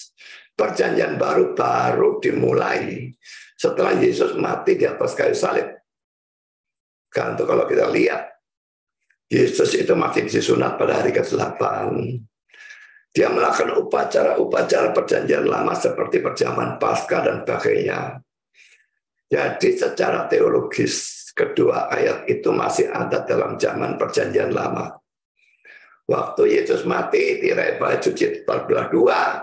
perjanjian baru dimulai setelah Yesus mati di atas kayu salib. Kan kalau kita lihat, Yesus itu masih disunat pada hari ke-8. Dia melakukan upacara-upacara perjanjian lama seperti perjamuan Paskah dan sebagainya. Jadi secara teologis, kedua ayat itu masih ada dalam zaman perjanjian lama. Waktu Yesus mati, tirai bait suci terbelah dua,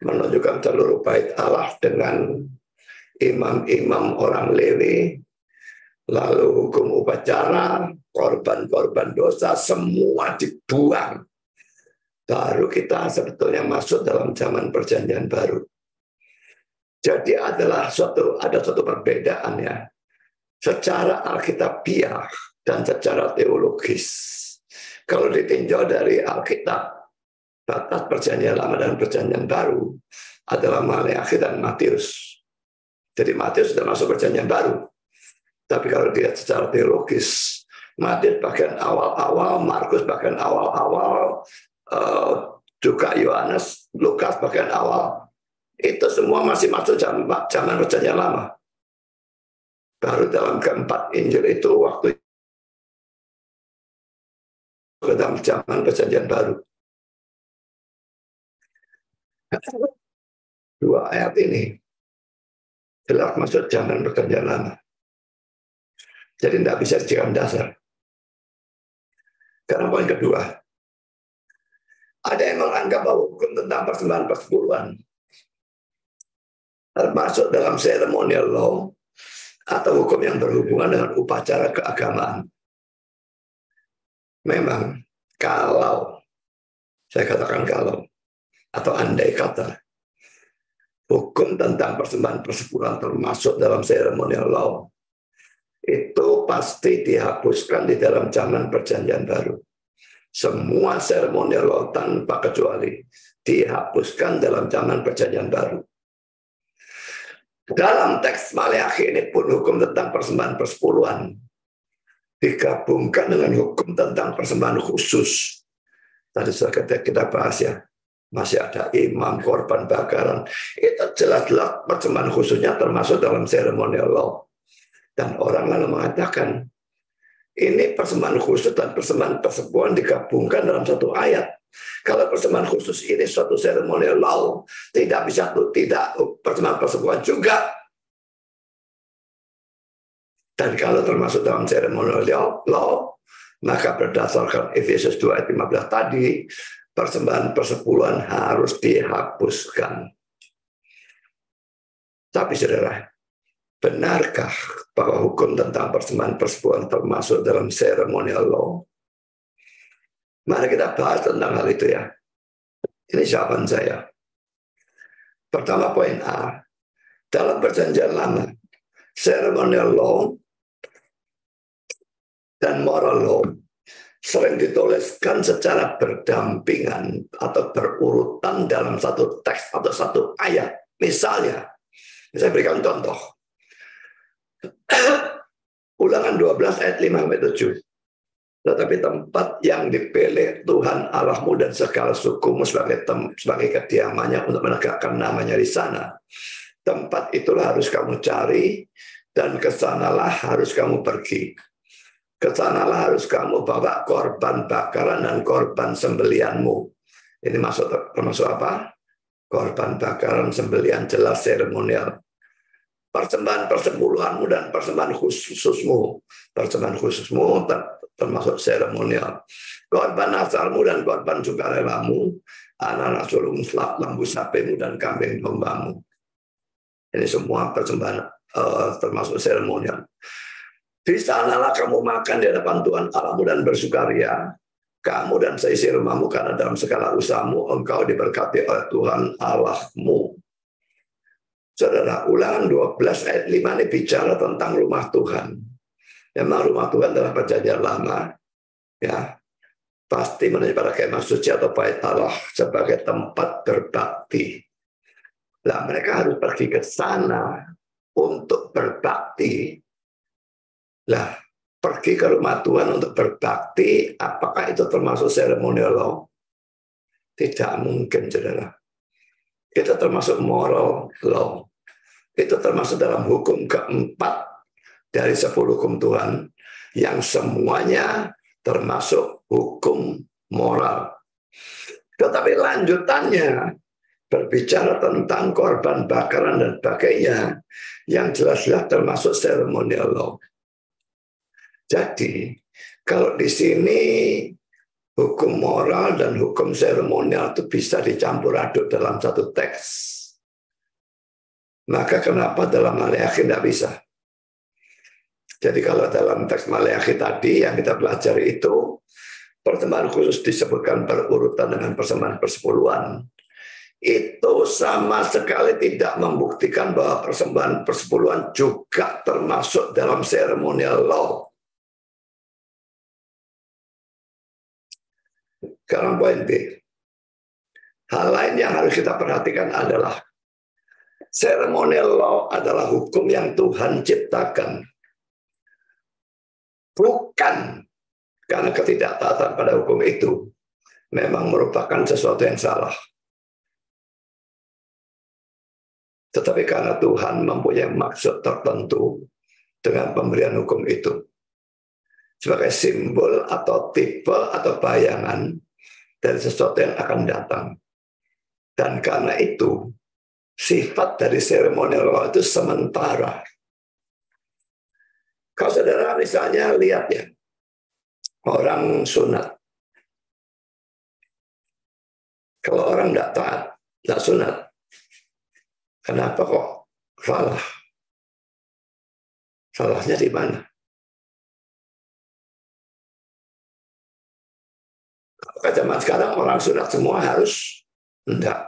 menunjukkan seluruh bait Allah dengan imam-imam orang Lewi, lalu hukum upacara, korban-korban dosa, semua dibuang. Baru kita sebetulnya masuk dalam zaman perjanjian baru. Jadi ada suatu perbedaan ya, secara alkitabiah dan secara teologis. Kalau ditinjau dari Alkitab, batas perjanjian lama dan perjanjian baru adalah Maleakhi dan Matius. Jadi Matius sudah masuk perjanjian baru. Tapi kalau dilihat secara teologis, Matius bagian awal-awal, Markus bagian awal-awal, juga Yohanes, Lukas bagian awal. Itu semua masih masuk zaman perjanjian lama. Baru dalam keempat Injil itu waktu ke dalam zaman perjanjian baru. Dua ayat ini jelas masuk zaman perjanjian lama. Jadi tidak bisa dijadikan dasar. Karena poin kedua, ada yang menganggap bahwa hukum tentang persembahan persepuluhan termasuk dalam ceremonial law atau hukum yang berhubungan dengan upacara keagamaan. Memang kalau, saya katakan kalau, atau andai kata, hukum tentang persembahan persepuluhan termasuk dalam ceremonial law, itu pasti dihapuskan di dalam zaman perjanjian baru. Semua seremonial law tanpa kecuali dihapuskan dalam zaman perjanjian baru. Dalam teks Maleakhi ini pun hukum tentang persembahan persepuluhan digabungkan dengan hukum tentang persembahan khusus. Tadi sudah kita bahas ya, masih ada imam, korban bakaran. Itu jelas-jelas persembahan khususnya termasuk dalam ceremonial law. Dan orang lalu mengatakan, ini persembahan khusus dan persembahan persepuluhan digabungkan dalam satu ayat. Kalau persembahan khusus ini suatu ceremonial law, tidak bisa tidak persembahan persepuluhan juga. Dan kalau termasuk dalam ceremonial law, maka berdasarkan Efesus 2 ayat 15 tadi, persembahan persepuluhan harus dihapuskan. Tapi saudara, benarkah bahwa hukum tentang persembahan persepuluhan termasuk dalam ceremonial law? Mari kita bahas tentang hal itu ya. Ini jawaban saya. Pertama poin A. Dalam perjanjian lama, ceremonial law dan moral law sering dituliskan secara berdampingan atau berurutan dalam satu teks atau satu ayat. Misalnya, saya berikan contoh. Ulangan 12 ayat 5-7. Tetapi tempat yang dipilih Tuhan Allahmu dan segala sukumu sebagai kediamannya untuk menegakkan namanya di sana. Tempat itulah harus kamu cari dan kesanalah harus kamu pergi. Kesanalah harus kamu bawa korban bakaran dan korban sembelianmu. Ini termasuk apa? Korban bakaran sembelian jelas seremonial. Persembahan persepuluhanmu dan persembahan khususmu. Persembahan khususmu termasuk seremonial. Korban nasalmu dan korban sukarelamu, anak-anak sulung, lembu sapimu dan kambing dombamu. Ini semua persembahan termasuk seremonial. Di sanalah kamu makan di hadapan Tuhan Allahmu dan bersukaria, kamu dan seisi rumahmu, karena dalam segala usahamu engkau diberkati oleh Tuhan Allahmu. Saudara, Ulangan 12 ayat 5 ini bicara tentang rumah Tuhan. Memang rumah Tuhan dalam perjanjian lama, ya, pasti menuju pada kemah suci atau bait Allah sebagai tempat berbakti. Nah, mereka harus pergi ke sana untuk berbakti. Lah, pergi ke rumah Tuhan untuk berbakti, apakah itu termasuk ceremonial law? Tidak mungkin, saudara. Itu termasuk moral law. Itu termasuk dalam hukum keempat dari 10 hukum Tuhan yang semuanya termasuk hukum moral. Tetapi lanjutannya berbicara tentang korban bakaran dan sebagainya yang jelas-jelas termasuk ceremonial law. Jadi kalau di sini hukum moral dan hukum seremonial itu bisa dicampur aduk dalam satu teks, maka kenapa dalam Maleakhi tidak bisa? Jadi kalau dalam teks Maleakhi tadi yang kita pelajari itu, persembahan khusus disebutkan berurutan dengan persembahan persepuluhan. Itu sama sekali tidak membuktikan bahwa persembahan persepuluhan juga termasuk dalam ceremonial law. Sekarang poin B. Hal lain yang harus kita perhatikan adalah ceremonial law adalah hukum yang Tuhan ciptakan. Bukan karena ketidaktaatan pada hukum itu memang merupakan sesuatu yang salah. Tetapi karena Tuhan mempunyai maksud tertentu dengan pemberian hukum itu. Sebagai simbol atau tipe atau bayangan dari sesuatu yang akan datang. Dan karena itu, sifat dari ceremonial law itu sementara. Kalau saudara misalnya lihat ya, orang sunat. Kalau orang tidak taat, tidak sunat, kenapa kok salah? Salahnya di mana? Kalau zaman sekarang orang sunat semua harus? Enggak.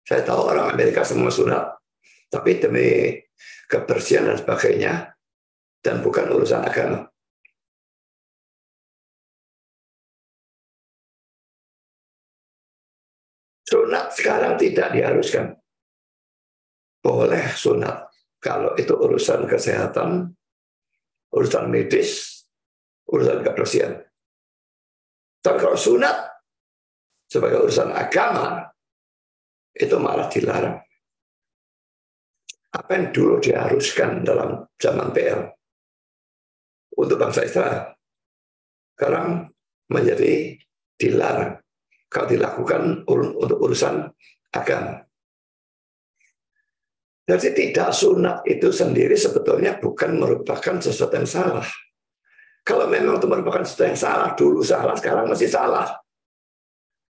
Saya tahu orang Amerika semua sunat, tapi demi kebersihan dan sebagainya, dan bukan urusan agama. Sunat sekarang tidak diharuskan. Boleh sunat kalau itu urusan kesehatan, urusan medis, urusan kebersihan. Tapi kalau sunat sebagai urusan agama, itu malah dilarang. Apa yang dulu diharuskan dalam zaman PL untuk bangsa Israel, sekarang menjadi dilarang kalau dilakukan untuk urusan agama. Jadi tidak sunat itu sendiri sebetulnya bukan merupakan sesuatu yang salah. Kalau memang itu merupakan sesuatu yang salah, dulu salah, sekarang masih salah.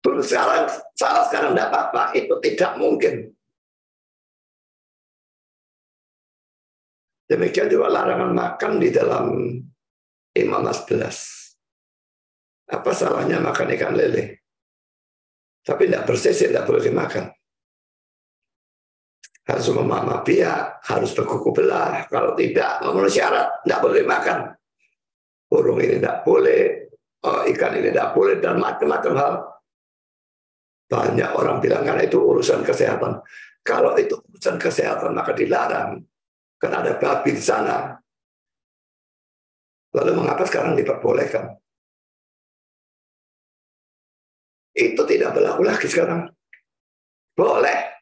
Dulu salah, sekarang tidak apa-apa, itu tidak mungkin. Demikian juga larangan makan di dalam Imam 11. Apa salahnya makan ikan lele? Tapi tidak bersih, tidak boleh dimakan. Harus memamah biak, harus berkuku belah. Kalau tidak, memenuhi syarat, tidak boleh makan. Burung ini tidak boleh, ikan ini tidak boleh, dan macam-macam hal. Banyak orang bilang karena itu urusan kesehatan. Kalau itu urusan kesehatan, maka dilarang. Karena ada babi di sana. Lalu mengapa sekarang diperbolehkan? Itu tidak berlaku lagi sekarang. Boleh.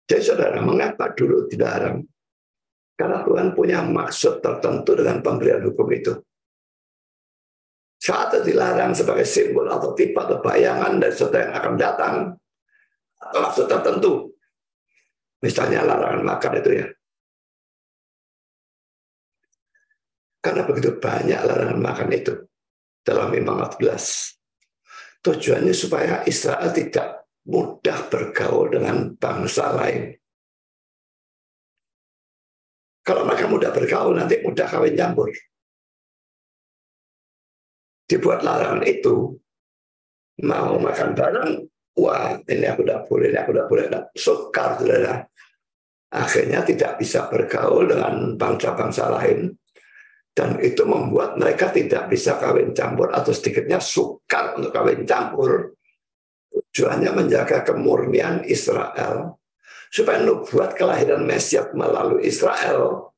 Jadi saudara, mengapa dulu dilarang? Karena Tuhan punya maksud tertentu dengan pemberian hukum itu. Saat itu dilarang sebagai simbol atau tipe atau bayangan dari sesuatu yang akan datang, atau maksud tertentu. Misalnya larangan makan itu ya. Karena begitu banyak larangan makan itu dalam Imam 14. Tujuannya supaya Israel tidak mudah bergaul dengan bangsa lain. Kalau mereka mudah bergaul, nanti mudah kawin campur. Dibuat larangan itu, mau makan bareng, wah ini aku tidak boleh, ini aku tidak boleh, sukar, saudara. Akhirnya tidak bisa bergaul dengan bangsa-bangsa lain, dan itu membuat mereka tidak bisa kawin campur atau sedikitnya sukar untuk kawin campur. Tujuannya menjaga kemurnian Israel supaya nubuat kelahiran Mesias melalui Israel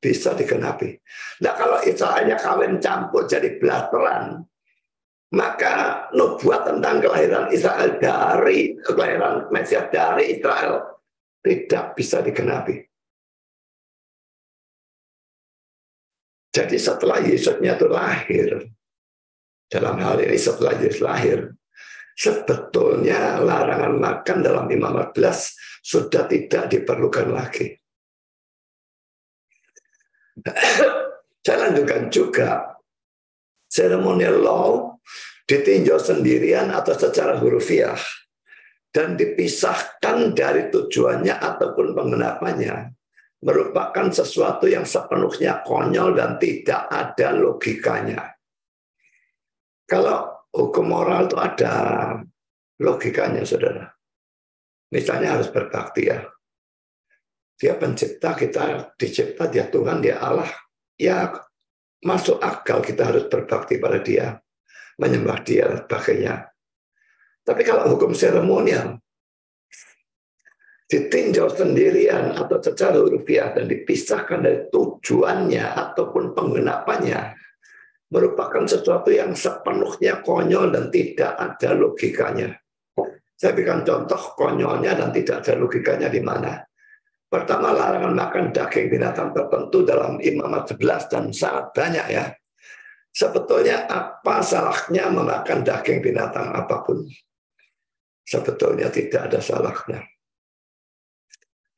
bisa digenapi. Nah kalau Israelnya kawin campur jadi blasteran, maka nubuat tentang kelahiran Israel dari kelahiran Mesias dari Israel tidak bisa digenapi. Jadi setelah Yesusnya itu lahir, dalam hal ini setelah Yesus lahir, sebetulnya larangan makan dalam Imam 14 sudah tidak diperlukan lagi. Saya lanjutkan juga, ceremonial law ditinjau sendirian atau secara hurufiah dan dipisahkan dari tujuannya ataupun pengenapannya merupakan sesuatu yang sepenuhnya konyol dan tidak ada logikanya. Kalau hukum moral itu ada logikanya, saudara. Misalnya harus berbakti ya. Dia pencipta, kita dicipta, dia Tuhan, dia Allah. Ya masuk akal kita harus berbakti pada dia, menyembah dia dan sebagainya. Tapi kalau hukum seremonial ditinjau sendirian atau secara hurufiah dan dipisahkan dari tujuannya ataupun penggenapannya, merupakan sesuatu yang sepenuhnya konyol dan tidak ada logikanya. Saya berikan contoh konyolnya dan tidak ada logikanya di mana. Pertama, larangan makan daging binatang tertentu dalam Imamat 11 dan sangat banyak ya. Sebetulnya apa salahnya memakan daging binatang apapun? Sebetulnya tidak ada salahnya.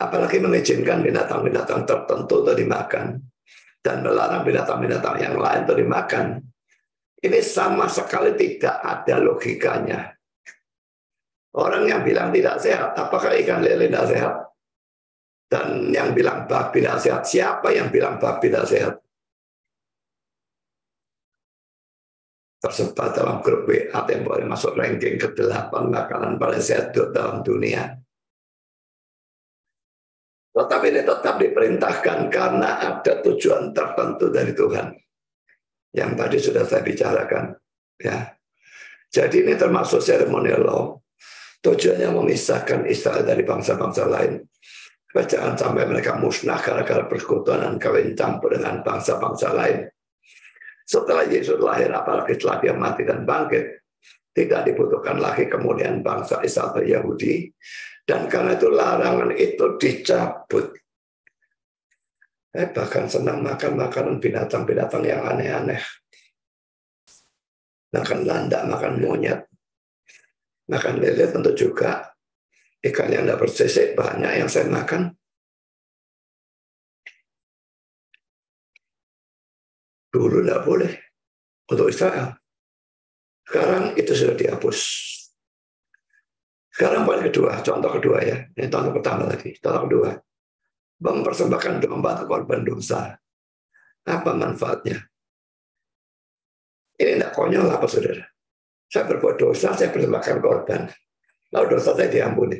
Apalagi mengizinkan binatang-binatang tertentu itu dimakan dan melarang binatang-binatang yang lain itu dimakan. Ini sama sekali tidak ada logikanya. Orang yang bilang tidak sehat, apakah ikan lele tidak sehat? Dan yang bilang babi tidak sehat, siapa yang bilang babi tidak sehat? Tersebar dalam grup WA yang boleh masuk ranking ke-8 makanan paling sehat dalam dunia. Tetapi ini tetap diperintahkan karena ada tujuan tertentu dari Tuhan. Yang tadi sudah saya bicarakan. Ya. Jadi ini termasuk ceremonial law. Tujuannya memisahkan Israel dari bangsa-bangsa lain. Supaya jangan sampai mereka musnah gara-gara persekutuan dan kawin campur dengan bangsa-bangsa lain. Setelah Yesus lahir, apalagi setelah dia mati dan bangkit, tidak dibutuhkan lagi kemudian bangsa Israel atau Yahudi. Dan karena itu larangan itu dicabut. Bahkan senang makan makanan binatang-binatang yang aneh-aneh. Makan landak, makan monyet. Makan lele tentu juga. Ikan yang tidak bersisik banyak yang saya makan. Dulu tidak boleh untuk Israel. Sekarang itu sudah dihapus. Sekarang poin kedua, contoh kedua ya. Ini contoh pertama tadi, contoh kedua. Mempersembahkan domba atau korban dosa. Apa manfaatnya? Ini tidak konyol apa saudara? Saya berbuat dosa, saya persembahkan korban. Lalu dosa saya diampuni.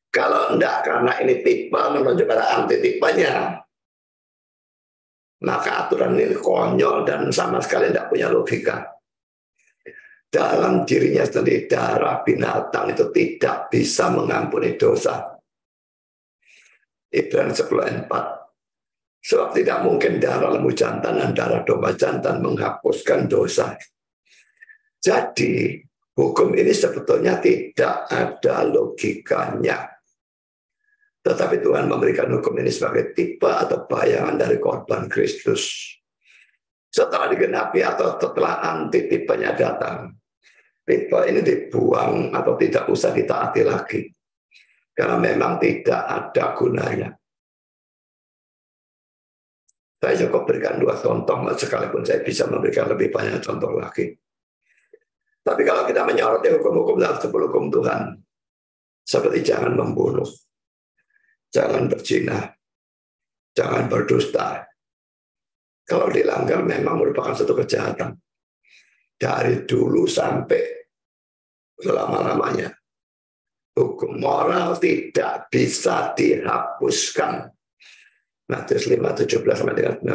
Kalau tidak karena ini tipe menunjukkan anti tipenya, maka aturan ini konyol dan sama sekali tidak punya logika. Dalam dirinya sendiri darah binatang itu tidak bisa mengampuni dosa. Ibrani 10:4. Sebab tidak mungkin darah lembu jantan dan darah domba jantan menghapuskan dosa. Jadi hukum ini sebetulnya tidak ada logikanya. Tetapi Tuhan memberikan hukum ini sebagai tipe atau bayangan dari korban Kristus. Setelah digenapi atau setelah anti tipenya datang, tipe ini dibuang atau tidak usah ditaati lagi. Karena memang tidak ada gunanya. Saya cukup berikan 2 contoh, sekalipun saya bisa memberikan lebih banyak contoh lagi. Tapi kalau kita menyoroti hukum-hukum dalam 10 hukum Tuhan, seperti jangan membunuh, jangan berzina, jangan berdusta. Kalau dilanggar memang merupakan satu kejahatan. Dari dulu sampai selama-lamanya. Hukum moral tidak bisa dihapuskan. Matius 5:17-19.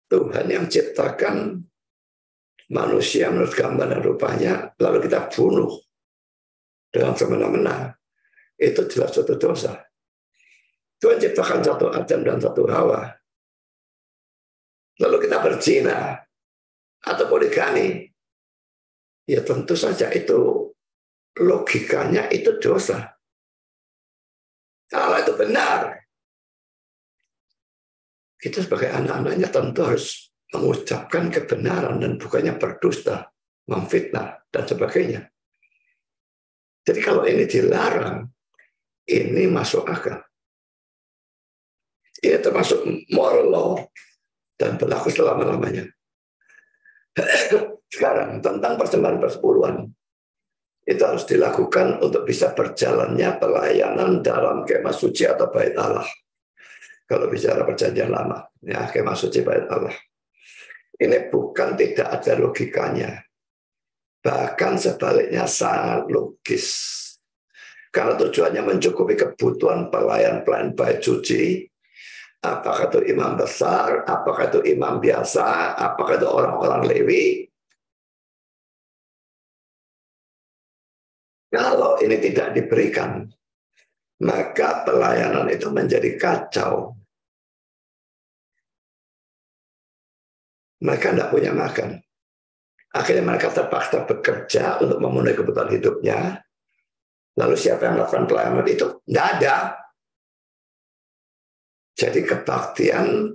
Tuhan yang ciptakan manusia menurut gambar dan rupanya, lalu kita bunuh dengan semena-mena. Itu jelas suatu dosa. Tuhan ciptakan satu Adam dan satu Hawa. Lalu kita berzina atau poligami. Ya tentu saja itu logikanya itu dosa. Kalau itu itu benar, kita sebagai anak-anaknya tentu harus mengucapkan kebenaran dan bukannya berdusta, memfitnah, dan sebagainya. Jadi kalau ini dilarang, ini masuk akal. Ini termasuk moral law dan berlaku selama-lamanya. Sekarang tentang persembahan persepuluhan, itu harus dilakukan untuk bisa berjalannya pelayanan dalam kemah suci atau bait Allah. Kalau bicara perjanjian lama, ya kemah suci bait Allah. Ini bukan tidak ada logikanya. Bahkan sebaliknya sangat logis. Karena tujuannya mencukupi kebutuhan pelayan-pelayan bait suci, apakah itu imam besar, apakah itu imam biasa, apakah itu orang-orang Lewi. Kalau ini tidak diberikan, maka pelayanan itu menjadi kacau. Mereka tidak punya makan. Akhirnya mereka terpaksa bekerja untuk memenuhi kebutuhan hidupnya. Lalu siapa yang melakukan pelayanan itu? Tidak ada. Jadi kebaktian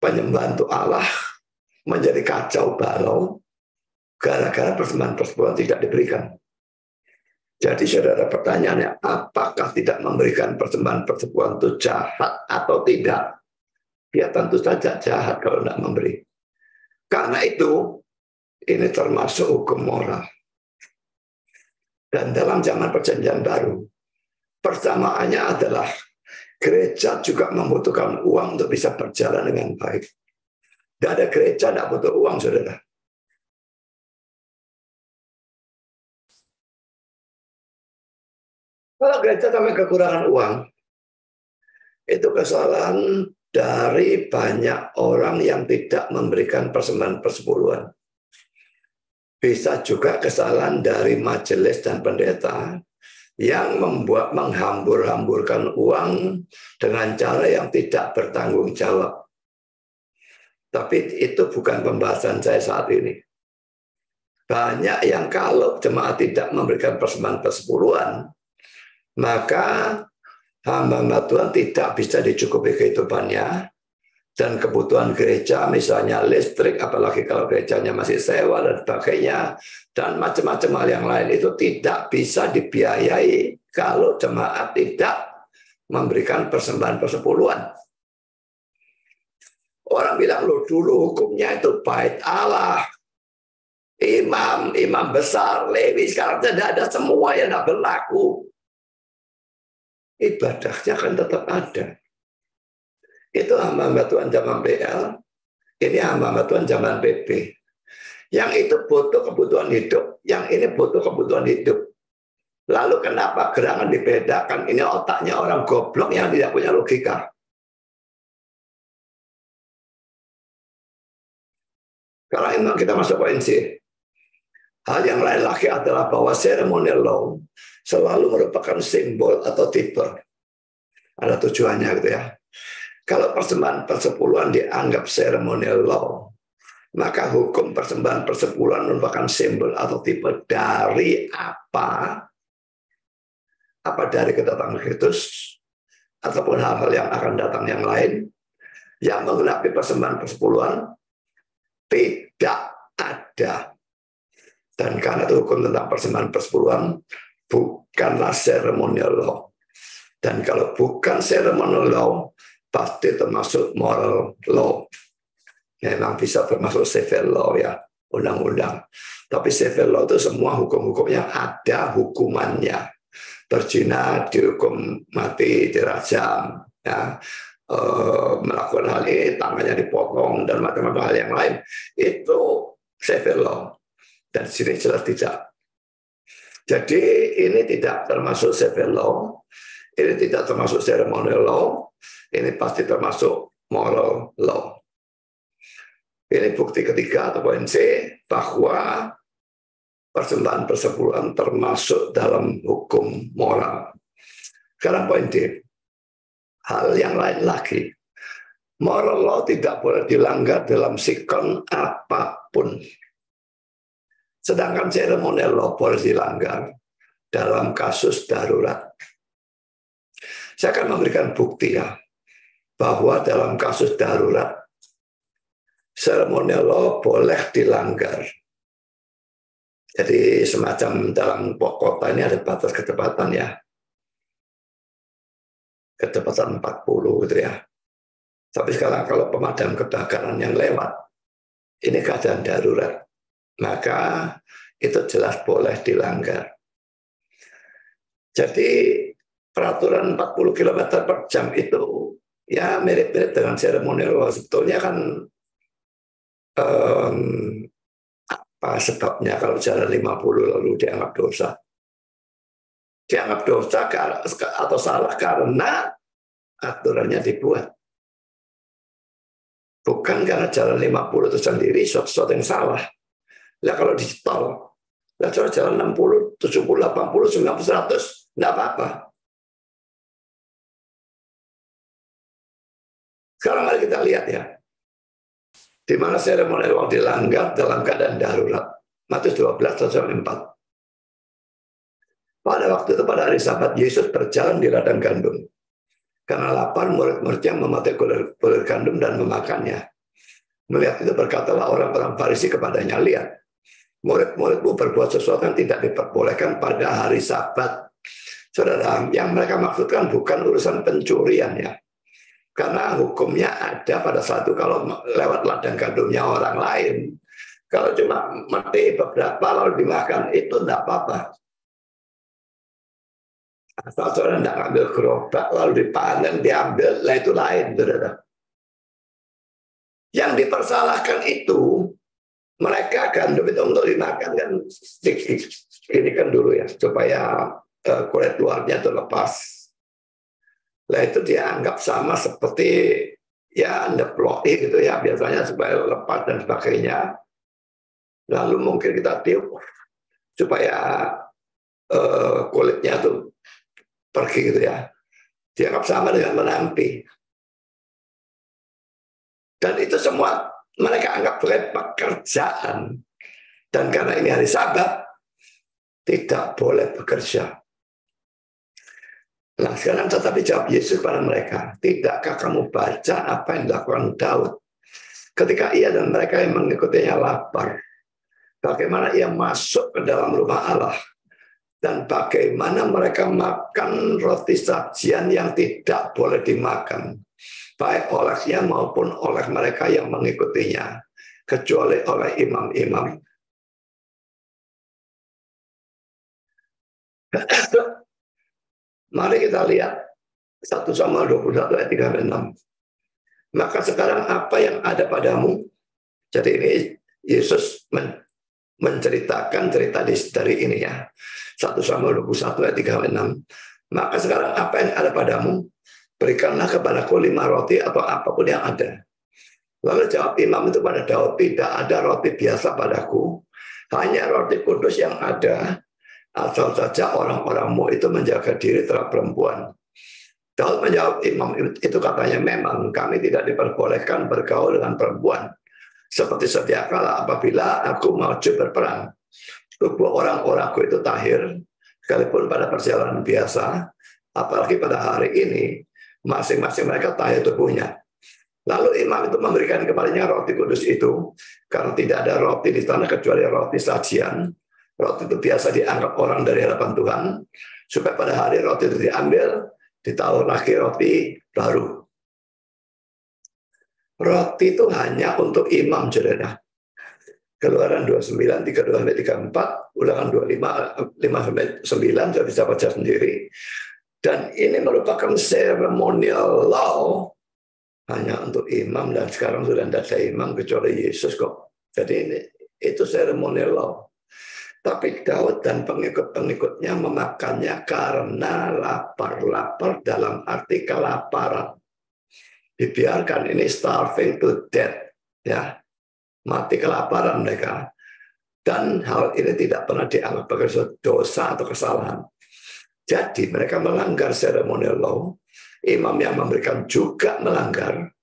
penyembahan untuk Allah menjadi kacau balau gara-gara persembahan persepuluhan tidak diberikan. Jadi saudara, pertanyaannya, apakah tidak memberikan persembahan persepuluhan itu jahat atau tidak? Ya tentu saja jahat kalau tidak memberi. Karena itu, ini termasuk hukum moral. Dan dalam zaman perjanjian baru, persamaannya adalah gereja juga membutuhkan uang untuk bisa berjalan dengan baik. Tidak ada gereja tidak butuh uang, saudara. Kalau gereja sampai kekurangan uang, itu kesalahan dari banyak orang yang tidak memberikan persembahan persepuluhan. Bisa juga kesalahan dari majelis dan pendeta yang membuat menghambur-hamburkan uang dengan cara yang tidak bertanggung jawab. Tapi itu bukan pembahasan saya saat ini. Banyak yang kalau jemaat tidak memberikan persembahan persepuluhan, maka hamba Tuhan tidak bisa dicukupi kehidupannya, dan kebutuhan gereja, misalnya listrik, apalagi kalau gerejanya masih sewa dan sebagainya, dan macam-macam hal yang lain, itu tidak bisa dibiayai kalau jemaat tidak memberikan persembahan persepuluhan. Orang bilang, loh dulu hukumnya itu bait Allah, imam besar, Lewi, sekarang tidak ada, semua yang tidak berlaku. Ibadahnya kan tetap ada. Itu hamba Tuhan zaman PL, ini hamba Tuhan zaman PP. Yang itu butuh kebutuhan hidup, yang ini butuh kebutuhan hidup. Lalu kenapa gerangan dibedakan? Ini otaknya orang goblok yang tidak punya logika. Kalau memang kita masuk poin C, hal yang lain lagi adalah bahwa ceremonial law selalu merupakan simbol atau tipe. Ada tujuannya gitu ya. Kalau persembahan persepuluhan dianggap ceremonial law, maka hukum persembahan persepuluhan merupakan simbol atau tipe dari apa? Apa dari kedatangan Kristus, ataupun hal-hal yang akan datang yang lain, yang menggenapi persembahan persepuluhan? Tidak ada. Dan karena itu hukum tentang persembahan persepuluhan bukanlah ceremonial law. Dan kalau bukan ceremonial law, pasti termasuk moral law. Memang bisa termasuk civil law ya, undang-undang. Tapi civil law itu semua hukum-hukum yang ada hukumannya. Berzina dihukum mati, dirajam, ya. Melakukan hal ini tangannya dipotong dan macam-macam hal yang lain. Itu civil law. Dan di sini jelas tidak. Jadi ini tidak termasuk civil law. Ini tidak termasuk ceremonial law. Ini pasti termasuk moral law. Ini bukti ketiga atau poin C, bahwa persembahan persepuluhan termasuk dalam hukum moral. Sekarang poin D, hal yang lain lagi. Moral law tidak boleh dilanggar dalam sikon apapun. Sedangkan ceremonial law boleh dilanggar dalam kasus darurat. Saya akan memberikan bukti ya, bahwa dalam kasus darurat, ceremonial law boleh dilanggar. Jadi semacam dalam kota ini ada batas kecepatan ya. Kecepatan 40 gitu ya. Tapi sekarang kalau pemadam kebakaran yang lewat, ini keadaan darurat, maka itu jelas boleh dilanggar. Jadi peraturan 40 km per jam itu ya mirip-mirip dengan seremonial law. Sebetulnya kan apa sebabnya kalau jalan 50 lalu dianggap dosa? Dianggap dosa atau salah karena aturannya dibuat. Bukan karena jalan 50 itu sendiri sesuatu yang salah. Nah kalau di tol, nah jalan 60, 70, 80, 90, 100, enggak apa-apa. Sekarang mari kita lihat ya, di mana seremonial law dilanggar dalam keadaan darurat. Matius 12:4. Pada waktu itu pada hari Sabat, Yesus berjalan di ladang gandum. Karena lapar, murid-muridnya memakai kulir gandum dan memakannya. Melihat itu berkatalah orang-orang Farisi kepadanya, lihat, murid-muridmu berbuat sesuatu yang tidak diperbolehkan pada hari Sabat. Saudara, yang mereka maksudkan bukan urusan pencurian ya. Karena hukumnya ada pada saat itu kalau lewat ladang gandumnya orang lain. Kalau cuma mati beberapa lalu dimakan, itu tidak apa-apa. Asal saudara tidak ngambil gerobak lalu dipanen, diambil, lah itu lain. Saudara. Yang dipersalahkan itu, mereka gandum itu untuk dimakan kan, ini kan dulu ya, supaya kulit luarnya itu lepas. Lah itu dianggap sama seperti ya ndeploi gitu ya, biasanya supaya lepas dan sebagainya. Lalu mungkin kita tiup supaya kulitnya tuh pergi gitu ya. Dianggap sama dengan menampi. Dan itu semua mereka anggap sebagai pekerjaan. Dan karena ini hari Sabat, tidak boleh bekerja. Nah sekarang tetapi jawab Yesus pada mereka, tidakkah kamu baca apa yang dilakukan Daud ketika ia dan mereka yang mengikutinya lapar? Bagaimana ia masuk ke dalam rumah Allah dan bagaimana mereka makan roti sajian yang tidak boleh dimakan, baik olehnya maupun oleh mereka yang mengikutinya, kecuali oleh imam-imam. Mari kita lihat 1 Samuel 21 ayat 3-6. Maka sekarang apa yang ada padamu? Jadi ini Yesus menceritakan cerita dari ini ya. 1 Samuel 21 ayat 3-6. Maka sekarang apa yang ada padamu? Berikanlah kepadaku 5 roti atau apapun yang ada. Lalu jawab imam itu pada Daud, tidak ada roti biasa padaku, hanya roti kudus yang ada. Asal saja orang-orangmu itu menjaga diri terhadap perempuan. Daud menjawab imam itu katanya, memang kami tidak diperbolehkan bergaul dengan perempuan. Seperti sedia kala apabila aku maju berperang. Tubuh orang-orangku itu tahir, sekalipun pada perjalanan biasa, apalagi pada hari ini, masing-masing mereka tahir tubuhnya. Lalu imam itu memberikan kepadanya roti kudus itu, karena tidak ada roti di sana kecuali roti sajian. Roti itu biasa dianggap orang dari hadapan Tuhan, supaya pada hari roti itu diambil, ditaruh lagi roti baru. Roti itu hanya untuk imam, saudara. Keluaran 29, 32-34, Ulangan 25, 5-9, saya bisa baca sendiri. Dan ini merupakan ceremonial law, hanya untuk imam, dan sekarang sudah tidak ada imam kecuali Yesus kok. Jadi ini itu ceremonial law. Tapi Daud dan pengikut-pengikutnya memakannya karena lapar dalam arti kelaparan. Dibiarkan ini starving to death, ya, mati kelaparan mereka. Dan hal ini tidak pernah dianggap sebagai dosa atau kesalahan. Jadi mereka melanggar ceremonial law. Imam yang memberikan juga melanggar.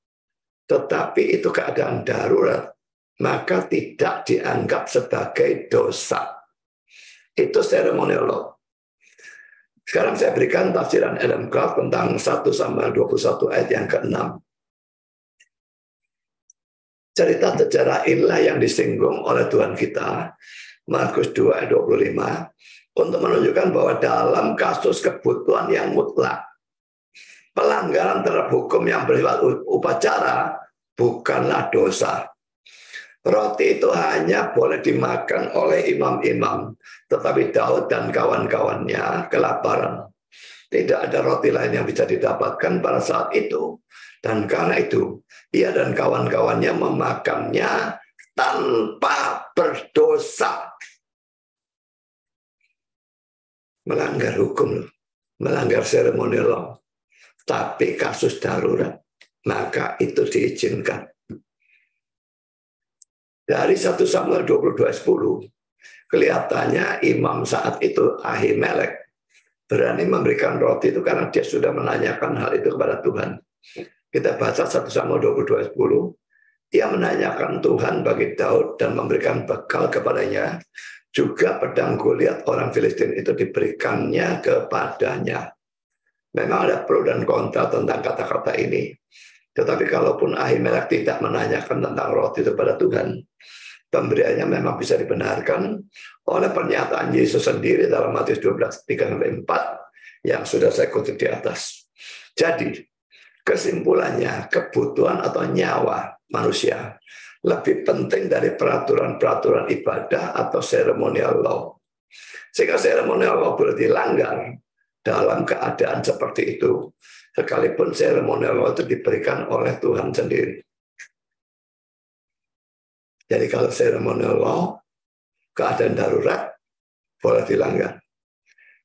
Tetapi itu keadaan darurat, maka tidak dianggap sebagai dosa. Itu ceremonial law. Sekarang saya berikan tafsiran Adam Clarke tentang 1 Samuel 21 ayat yang ke-6. Cerita sejarah inilah yang disinggung oleh Tuhan kita, Markus 2 ayat 25, untuk menunjukkan bahwa dalam kasus kebutuhan yang mutlak, pelanggaran terhadap hukum yang bersifat upacara bukanlah dosa. Roti itu hanya boleh dimakan oleh imam-imam, tetapi Daud dan kawan-kawannya kelaparan. Tidak ada roti lain yang bisa didapatkan pada saat itu. Dan karena itu, ia dan kawan-kawannya memakannya tanpa berdosa. Melanggar hukum, melanggar seremonial law. Tapi kasus darurat, maka itu diizinkan. Dari 1 Samuel 22:10, kelihatannya imam saat itu Ahimelek berani memberikan roti itu karena dia sudah menanyakan hal itu kepada Tuhan. Kita baca 1 Samuel 22:10, dia menanyakan Tuhan bagi Daud dan memberikan bekal kepadanya. Juga pedang Goliat orang Filistin itu diberikannya kepadanya. Memang ada pro dan kontra tentang kata-kata ini. Tetapi kalaupun Ahimelek tidak menanyakan tentang roti itu pada Tuhan, pemberiannya memang bisa dibenarkan oleh pernyataan Yesus sendiri dalam Matius 12:3-4 yang sudah saya kutip di atas. Jadi, kesimpulannya, kebutuhan atau nyawa manusia lebih penting dari peraturan-peraturan ibadah atau ceremonial law. Sehingga ceremonial law boleh dilanggar dalam keadaan seperti itu, sekalipun ceremonial law itu diberikan oleh Tuhan sendiri. Jadi kalau ceremonial law, keadaan darurat, boleh dilanggar.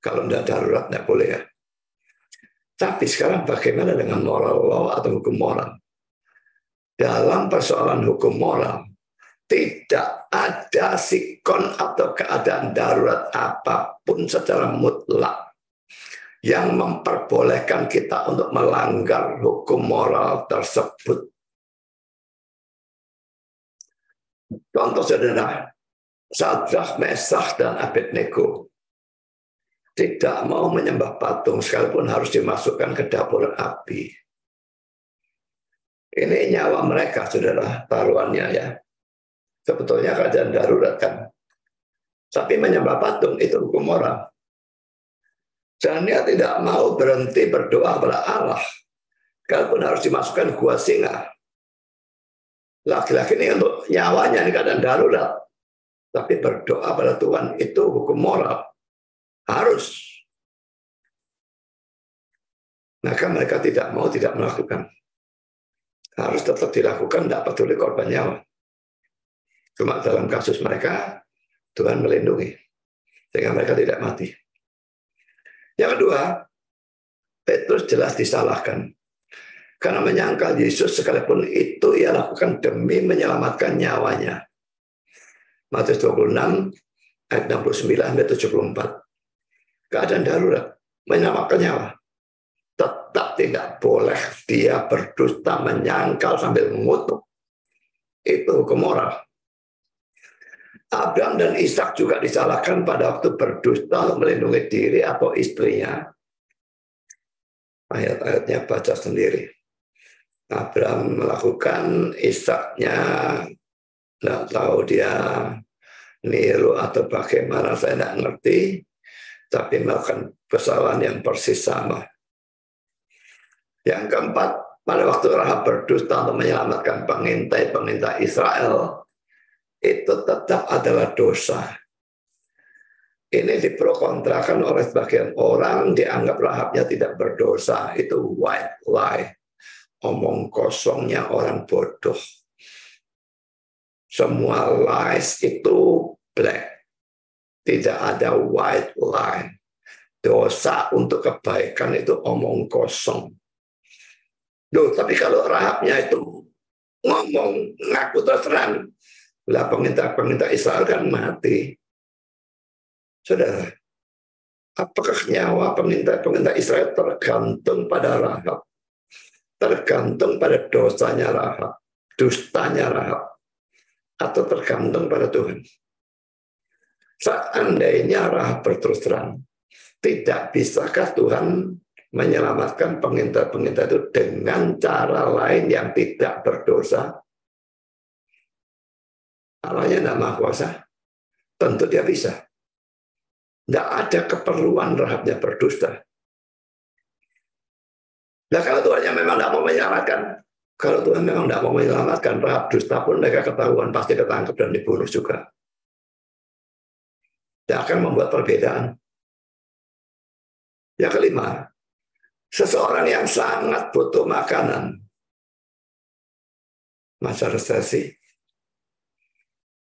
Kalau tidak darurat, tidak boleh ya. Tapi sekarang bagaimana dengan moral law atau hukum moral? Dalam persoalan hukum moral, tidak ada sikon atau keadaan darurat apapun secara mutlak yang memperbolehkan kita untuk melanggar hukum moral tersebut. Contoh sederhana, Sadrak, Mesakh, dan Abednego tidak mau menyembah patung sekalipun harus dimasukkan ke dapur api. Ini nyawa mereka, saudara, taruhannya ya. Sebetulnya keadaan darurat kan. Tapi menyembah patung itu hukum moral. Dan dia tidak mau berhenti berdoa kepada Allah. Kalaupun harus dimasukkan gua singa. Laki-laki ini untuk nyawanya ini keadaan darurat. Tapi berdoa pada Tuhan itu hukum moral. Harus. Maka mereka tidak mau, tidak melakukan. Harus tetap dilakukan, tidak peduli korban nyawa. Cuma dalam kasus mereka, Tuhan melindungi. Sehingga mereka tidak mati. Yang kedua, Petrus jelas disalahkan. Karena menyangkal Yesus sekalipun itu ia lakukan demi menyelamatkan nyawanya. Matius 26, ayat 69-74. Keadaan darurat, menyelamatkan nyawa. Tetap tidak boleh dia berdusta, menyangkal sambil mengutuk. Itu hukum moral. Abraham dan Ishak juga disalahkan pada waktu berdusta untuk melindungi diri atau istrinya. Ayat-ayatnya baca sendiri. Abraham melakukan, Ishaknya nggak tahu dia niru atau bagaimana, saya nggak ngerti. Tapi melakukan kesalahan yang persis sama. Yang keempat, pada waktu Rahab berdusta untuk menyelamatkan pengintai-pengintai Israel, itu tetap adalah dosa. Ini diprokontrakan oleh sebagian orang, dianggap Rahabnya tidak berdosa. Itu white lie, omong kosongnya orang bodoh. Semua lies itu black, tidak ada white lie. Dosa untuk kebaikan itu omong kosong. Loh, tapi kalau Rahabnya itu ngomong, ngaku terus terang, lah pengintai-pengintai Israel kan mati. Saudara, apakah nyawa pengintai-pengintai Israel tergantung pada Rahab? Tergantung pada dosanya Rahab, dustanya Rahab, atau tergantung pada Tuhan? Seandainya Rahab berterus terang, Tidak bisakah Tuhan menyelamatkan pengintai-pengintai itu dengan cara lain yang tidak berdosa? Allahnya tidak Maha Kuasa. Tentu dia bisa. Tidak ada keperluan Rahabnya berdusta. Nah, kalau Tuhan memang tidak mau menyelamatkan, kalau Tuhan memang tidak mau menyelamatkan, Rahab dusta pun mereka ketahuan, pasti ketangkep dan dibunuh juga. Tidak akan membuat perbedaan. Yang kelima, seseorang yang sangat butuh makanan, masa resesi,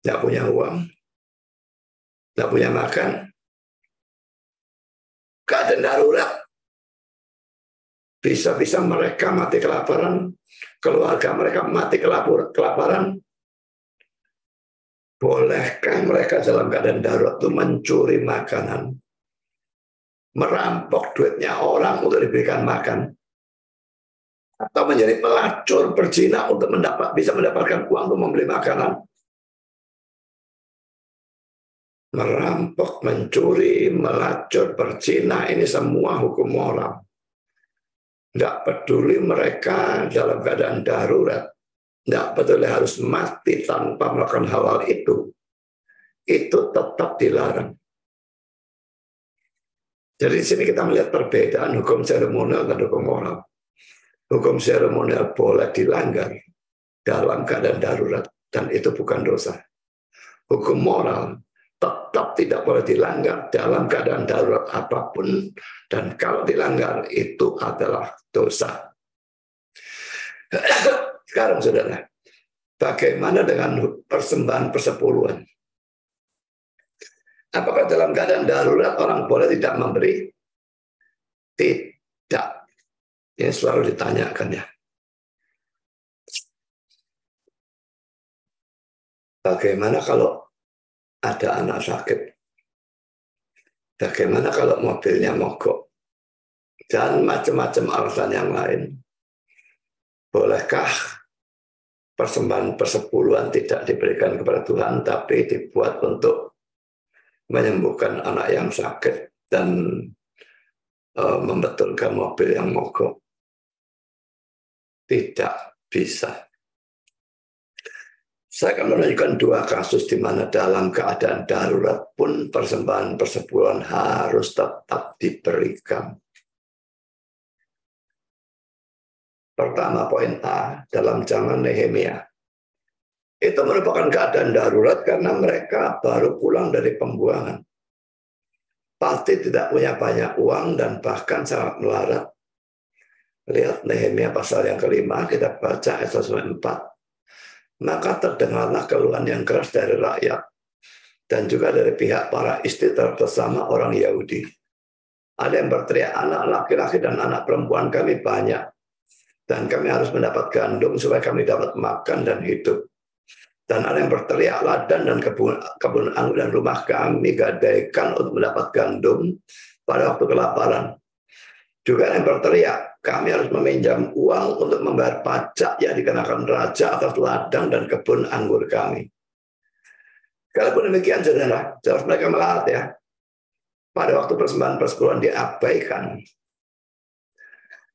tidak punya uang, tidak punya makan, keadaan darurat, bisa-bisa mereka mati kelaparan, keluarga mereka mati kelaparan. Bolehkah mereka dalam keadaan darurat itu mencuri makanan, merampok duitnya orang untuk diberikan makan, atau menjadi pelacur berzina untuk bisa mendapatkan uang untuk membeli makanan? Merampok, mencuri, melacur, berzina, ini semua hukum moral. Tidak peduli mereka dalam keadaan darurat, tidak peduli harus mati tanpa melakukan hal-hal itu tetap dilarang. Jadi di sini kita melihat perbedaan hukum seremonial dan hukum moral. Hukum seremonial boleh dilanggar dalam keadaan darurat, dan itu bukan dosa. Hukum moral tetap tidak boleh dilanggar dalam keadaan darurat apapun, dan kalau dilanggar itu adalah dosa. Sekarang saudara, bagaimana dengan persembahan persepuluhan? Apakah dalam keadaan darurat orang boleh tidak memberi? Tidak. Ini selalu ditanyakan ya. Bagaimana kalau ada anak sakit? Bagaimana kalau mobilnya mogok? Dan macam-macam alasan yang lain. Bolehkah persembahan persepuluhan tidak diberikan kepada Tuhan, tapi dibuat untuk menyembuhkan anak yang sakit dan membetulkan mobil yang mogok? Tidak bisa. Saya akan menunjukkan dua kasus di mana dalam keadaan darurat pun persembahan persepuluhan harus tetap diberikan. Pertama, poin A, dalam zaman Nehemia. Itu merupakan keadaan darurat karena mereka baru pulang dari pembuangan. Pasti tidak punya banyak uang dan bahkan sangat melarat. Lihat Nehemia pasal yang kelima, kita baca ayat 4. Maka terdengarlah keluhan yang keras dari rakyat dan juga dari pihak para istri bersama orang Yahudi. Ada yang berteriak, anak laki-laki dan anak perempuan kami banyak, dan kami harus mendapat gandum supaya kami dapat makan dan hidup. Dan ada yang berteriak, ladang dan kebun anggur dan rumah kami gadaikan untuk mendapat gandum pada waktu kelaparan. Juga ada yang berteriak, kami harus meminjam uang untuk membayar pajak yang dikenakan raja atas ladang dan kebun anggur kami. Kalaupun demikian, saudara, jelas mereka melarat ya. Pada waktu persembahan persepuluhan diabaikan.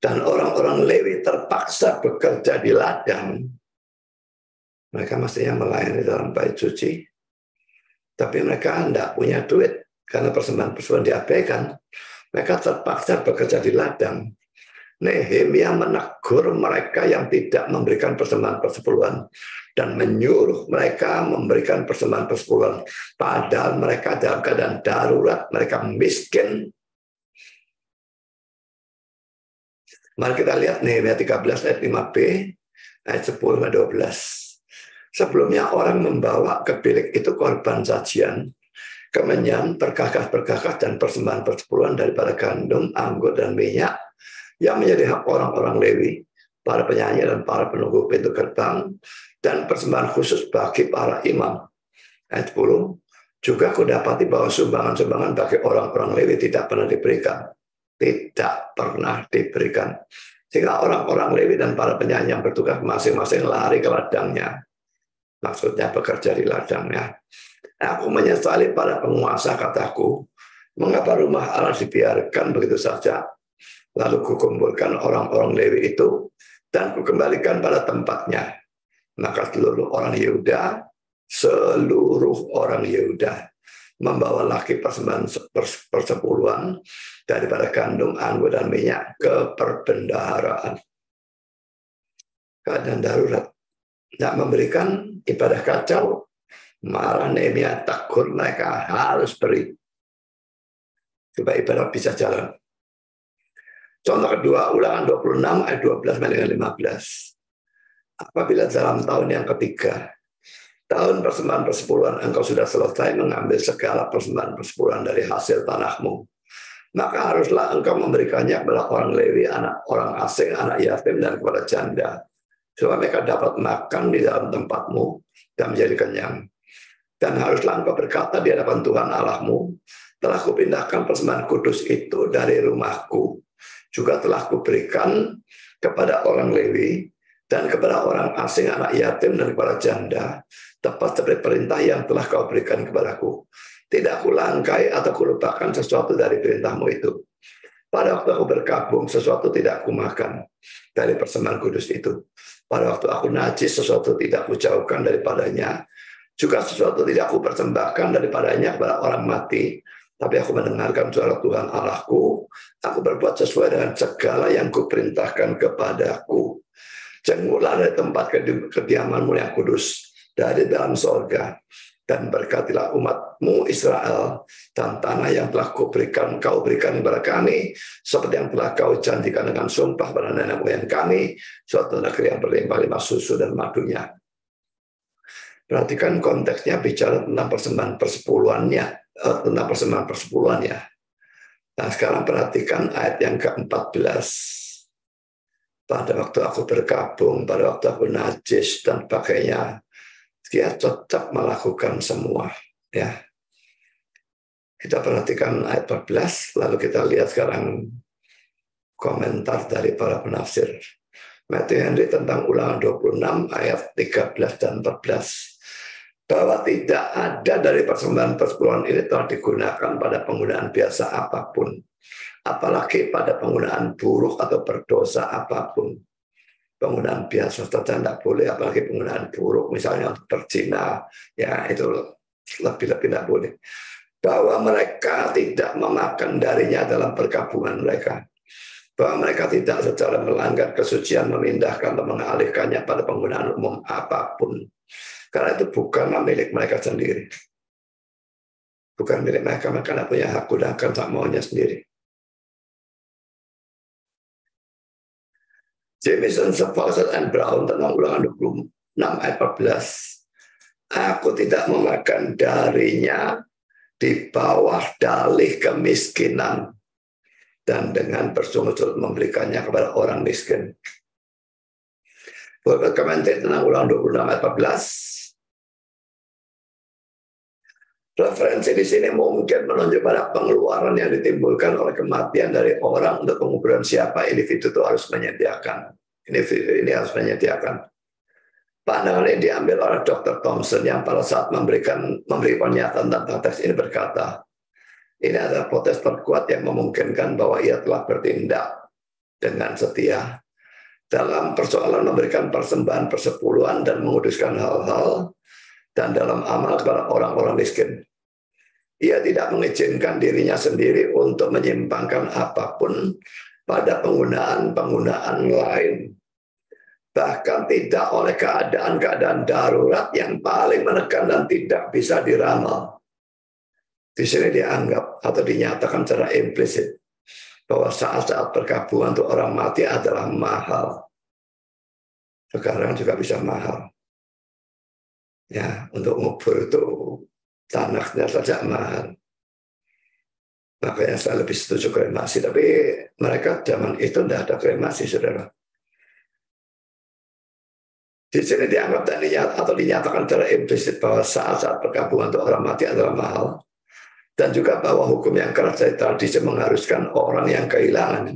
Dan orang-orang Lewi terpaksa bekerja di ladang. Mereka mestinya melayani dalam bait suci. Tapi mereka tidak punya duit. Karena persembahan persepuluhan diabaikan. Mereka terpaksa bekerja di ladang. Nehemia menegur mereka yang tidak memberikan persembahan persepuluhan dan menyuruh mereka memberikan persembahan persepuluhan. Padahal mereka dalam keadaan darurat, mereka miskin. Mari kita lihat Nehemia 13 ayat 5b, ayat 10-12. Sebelumnya orang membawa ke bilik itu korban sajian, kemenyan, berkakas-berkakas, dan persembahan persepuluhan daripada gandum, anggur, dan minyak yang menjadi hak orang-orang Lewi, para penyanyi dan para penunggu pintu gerbang, dan persembahan khusus bagi para imam. Ayat 10, juga kudapati bahwa sumbangan-sumbangan bagi orang-orang Lewi tidak pernah diberikan. Tidak pernah diberikan. Sehingga orang-orang Lewi dan para penyanyi yang bertugas masing-masing lari ke ladangnya. Maksudnya bekerja di ladangnya. Aku menyesali para penguasa, kataku, Mengapa rumah Allah dibiarkan begitu saja? Lalu kukumpulkan orang-orang Lewi itu dan kukembalikan pada tempatnya. Maka seluruh orang Yehuda membawa laki persembahan persepuluhan daripada gandum, anggur, dan minyak ke perbendaharaan. Keadaan darurat, tidak memberikan ibadah kacau, marah Nehemia, takut mereka harus beri supaya ibadah bisa jalan. Contoh kedua, Ulangan 26 ayat 12-15. Apabila dalam tahun yang ketiga, tahun persembahan persepuluhan, engkau sudah selesai mengambil segala persembahan persepuluhan dari hasil tanahmu, maka haruslah engkau memberikannya kepada orang Lewi, anak orang asing, anak yatim, dan kepada janda, supaya mereka dapat makan di dalam tempatmu dan menjadi kenyang. Dan haruslah engkau berkata di hadapan Tuhan Allahmu, telah kupindahkan persembahan kudus itu dari rumahku, juga telah kuberikan kepada orang Lewi dan kepada orang asing, anak yatim, dan kepada janda, tepat seperti perintah yang telah kau berikan kepadaku. Tidak kulangkai atau kulupakan sesuatu dari perintahmu itu. Pada waktu aku berkabung, sesuatu tidak kumakan dari persembahan kudus itu. Pada waktu aku najis, sesuatu tidak kujauhkan daripadanya. Juga sesuatu tidak aku persembahkan daripadanya kepada orang mati. Tapi aku mendengarkan suara Tuhan Allahku. Aku berbuat sesuai dengan segala yang kuperintahkan kepadaku. Jenguklah dari tempat kediamanmu yang kudus, dari dalam sorga, dan berkatilah umatmu Israel dan tanah yang telah kau berikan kepada kami, seperti yang telah kau janjikan dengan sumpah pada nenek moyang kami, suatu negeri yang berlimpah-limpah susu dan madunya. Perhatikan konteksnya bicara tentang persembahan persepuluhannya, Nah, sekarang perhatikan ayat yang ke-14. Pada waktu aku berkabung, pada waktu aku najis dan sebagainya, dia tetap melakukan semua. Ya, kita perhatikan ayat 14, lalu kita lihat sekarang komentar dari para penafsir. Matthew Henry tentang Ulangan 26 ayat 13 dan 14. Bahwa tidak ada dari persembahan persepuluhan ini telah digunakan pada penggunaan biasa apapun, apalagi pada penggunaan buruk atau berdosa apapun. Penggunaan biasa saja tidak boleh, apalagi penggunaan buruk, misalnya untuk berzina, ya itu lebih-lebih tidak boleh. Bahwa mereka tidak memakan darinya dalam perkabungan mereka. Bahwa mereka tidak secara melanggar kesucian memindahkan atau mengalihkannya pada penggunaan umum apapun. Karena itu bukanlah milik mereka sendiri. Bukan milik mereka, mereka tidak punya hak gunakan tak maunya sendiri. Jameson, Fawcett, and Brown tentang Ulangan 26 ayat 14. Aku tidak memakan darinya di bawah dalih kemiskinan dan dengan bersungut-sungut memberikannya kepada orang miskin. Buat komentar tentang Ulangan 26 ayat 14. Referensi di sini mungkin menunjuk pada pengeluaran yang ditimbulkan oleh kematian dari orang untuk pengukuran siapa individu itu harus menyediakan. Individu ini harus menyediakan. Pandangan ini diambil oleh Dr. Thompson yang pada saat memberi pernyataan tentang teks ini berkata, ini adalah protes terkuat yang memungkinkan bahwa ia telah bertindak dengan setia dalam persoalan memberikan persembahan persepuluhan dan menguduskan hal-hal dan dalam amal kepada orang-orang miskin. Ia tidak mengizinkan dirinya sendiri untuk menyimpangkan apapun pada penggunaan lain. Bahkan tidak oleh keadaan-keadaan darurat yang paling menekan dan tidak bisa diramal. Di sini dianggap atau dinyatakan secara implisit bahwa saat-saat perkabungan untuk orang mati adalah mahal. Sekarang juga bisa mahal. Ya, untuk ngubur itu tanahnya saja mahal. Makanya saya lebih setuju kremasi. Tapi mereka zaman itu tidak ada kremasi, saudara. Di sini dianggap dan dinyatakan secara implisit bahwa saat-saat perkabungan untuk orang mati adalah mahal. Dan juga bahwa hukum yang keras dari tradisi mengharuskan orang yang kehilangan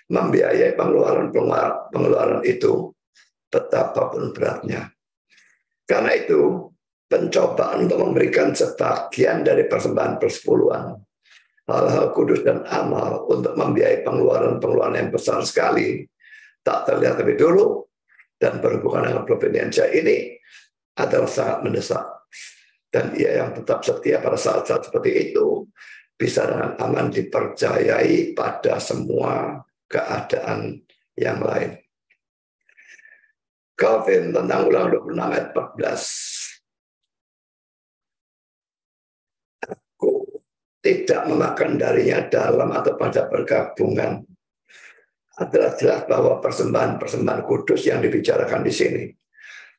membiayai pengeluaran itu betapapun beratnya. Karena itu, pencobaan untuk memberikan sebagian dari persembahan persepuluhan hal-hal kudus dan amal untuk membiayai pengeluaran-pengeluaran yang besar sekali, tak terlihat lebih dulu, dan berhubungan dengan proveniensia ini adalah sangat mendesak. Dan ia yang tetap setia pada saat-saat seperti itu bisa dengan aman dipercayai pada semua keadaan yang lain. Calvin tentang Ulangan 26 ayat 14. Aku tidak memakan darinya dalam atau pada pergabungan. Adalah jelas bahwa persembahan-persembahan kudus yang dibicarakan di sini.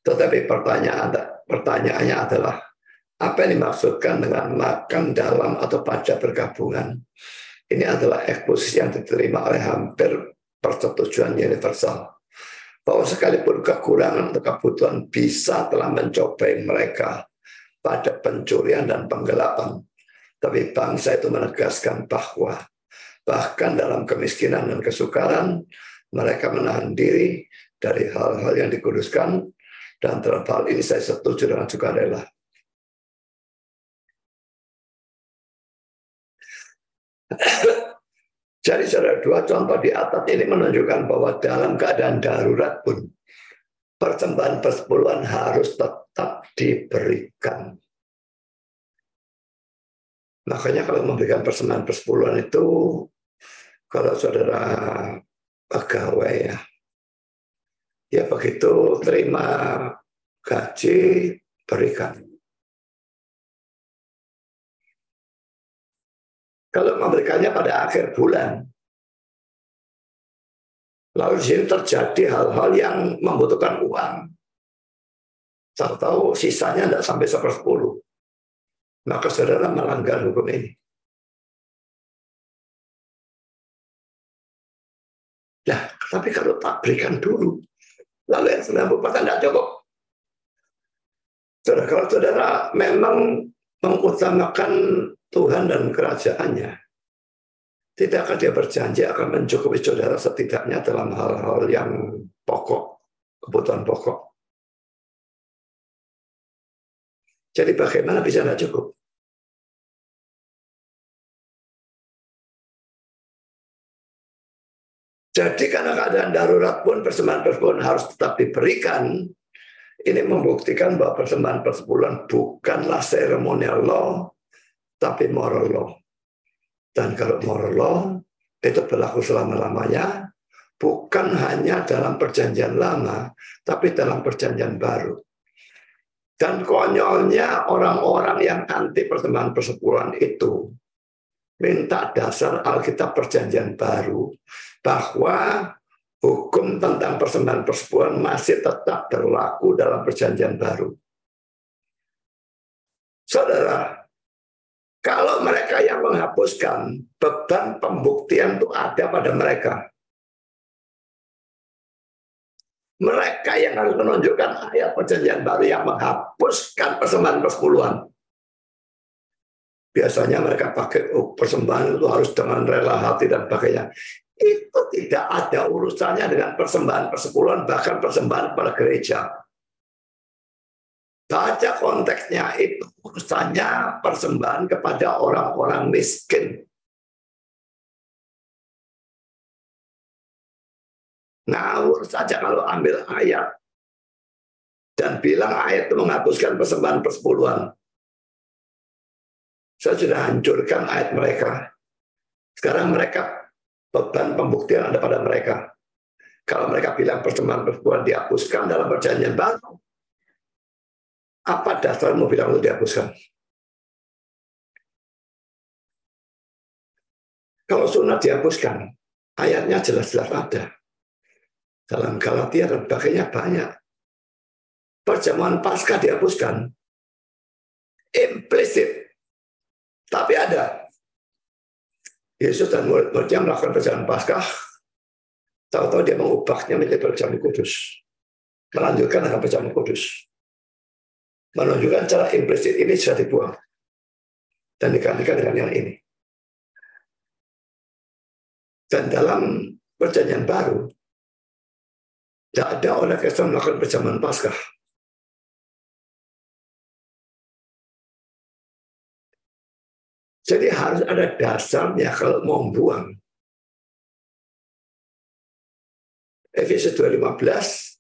Tetapi pertanyaannya adalah, apa yang dimaksudkan dengan makan dalam atau pada pergabungan? Ini adalah eksposisi yang diterima oleh hampir persetujuan universal. Bahwa sekalipun kekurangan atau kebutuhan bisa telah mencobai mereka pada pencurian dan penggelapan. Tapi bangsa itu menegaskan bahwa bahkan dalam kemiskinan dan kesukaran, mereka menahan diri dari hal-hal yang dikuduskan, dan terhadap hal ini saya setuju dengan sukarela. Jadi saudara, dua contoh di atas ini menunjukkan bahwa dalam keadaan darurat pun persembahan persepuluhan harus tetap diberikan. Makanya kalau memberikan persembahan persepuluhan itu, kalau saudara pegawai ya begitu terima gaji berikan. Kalau memberikannya pada akhir bulan, lalu di sini terjadi hal-hal yang membutuhkan uang, tahu-tahu sisanya tidak sampai 1/10, maka saudara melanggar hukum ini. Nah, tapi kalau tak berikan dulu, lalu yang 90% tidak cukup. Saudara, kalau saudara memang mengutamakan Tuhan dan kerajaannya, tidak akan dia berjanji akan mencukupi saudara setidaknya dalam hal-hal yang pokok, kebutuhan pokok. Jadi bagaimana bisa tidak cukup? Jadi karena keadaan darurat pun persembahan persepuluhan harus tetap diberikan. Ini membuktikan bahwa persembahan persepuluhan bukanlah ceremonial law, tapi moral law. Dan kalau moral law itu berlaku selama-lamanya, bukan hanya dalam perjanjian lama, tapi dalam perjanjian baru. Dan konyolnya orang-orang yang anti persembahan persepuluhan itu minta dasar Alkitab perjanjian baru bahwa hukum tentang persembahan persepuluhan masih tetap berlaku dalam perjanjian baru. Saudara, kalau mereka yang menghapuskan, beban pembuktian itu ada pada mereka. Mereka yang harus menunjukkan ayat perjanjian baru yang menghapuskan persembahan persepuluhan. Biasanya mereka pakai persembahan itu harus dengan rela hati dan sebagainya. Itu tidak ada urusannya dengan persembahan persepuluhan, bahkan persembahan pada gereja. Baca konteksnya, itu urusannya persembahan kepada orang-orang miskin. Ngawur saja kalau ambil ayat dan bilang ayat itu menghapuskan persembahan persepuluhan. Saya sudah hancurkan ayat mereka. Sekarang mereka, beban pembuktian ada pada mereka. Kalau mereka bilang persembahan persepuluhan dihapuskan dalam perjanjian baru, apa dasarmu bilang itu dihapuskan? Kalau sunat dihapuskan, ayatnya jelas-jelas ada. Dalam Galatia dan sebagainya banyak. Perjamuan Paskah dihapuskan, implisit. Tapi ada. Yesus dan murid-muridnya melakukan perjamuan Paskah, tahu-tahu dia mengubahnya menjadi perjamuan kudus. Melanjutkan dengan perjamuan kudus. Menunjukkan cara implisit ini sudah dibuang. Dan digantikan dengan yang ini. Dan dalam perjanjian baru, tidak ada orang Kristen melakukan perjamuan Paskah. Jadi harus ada dasarnya kalau mau buang. Efesus 2:15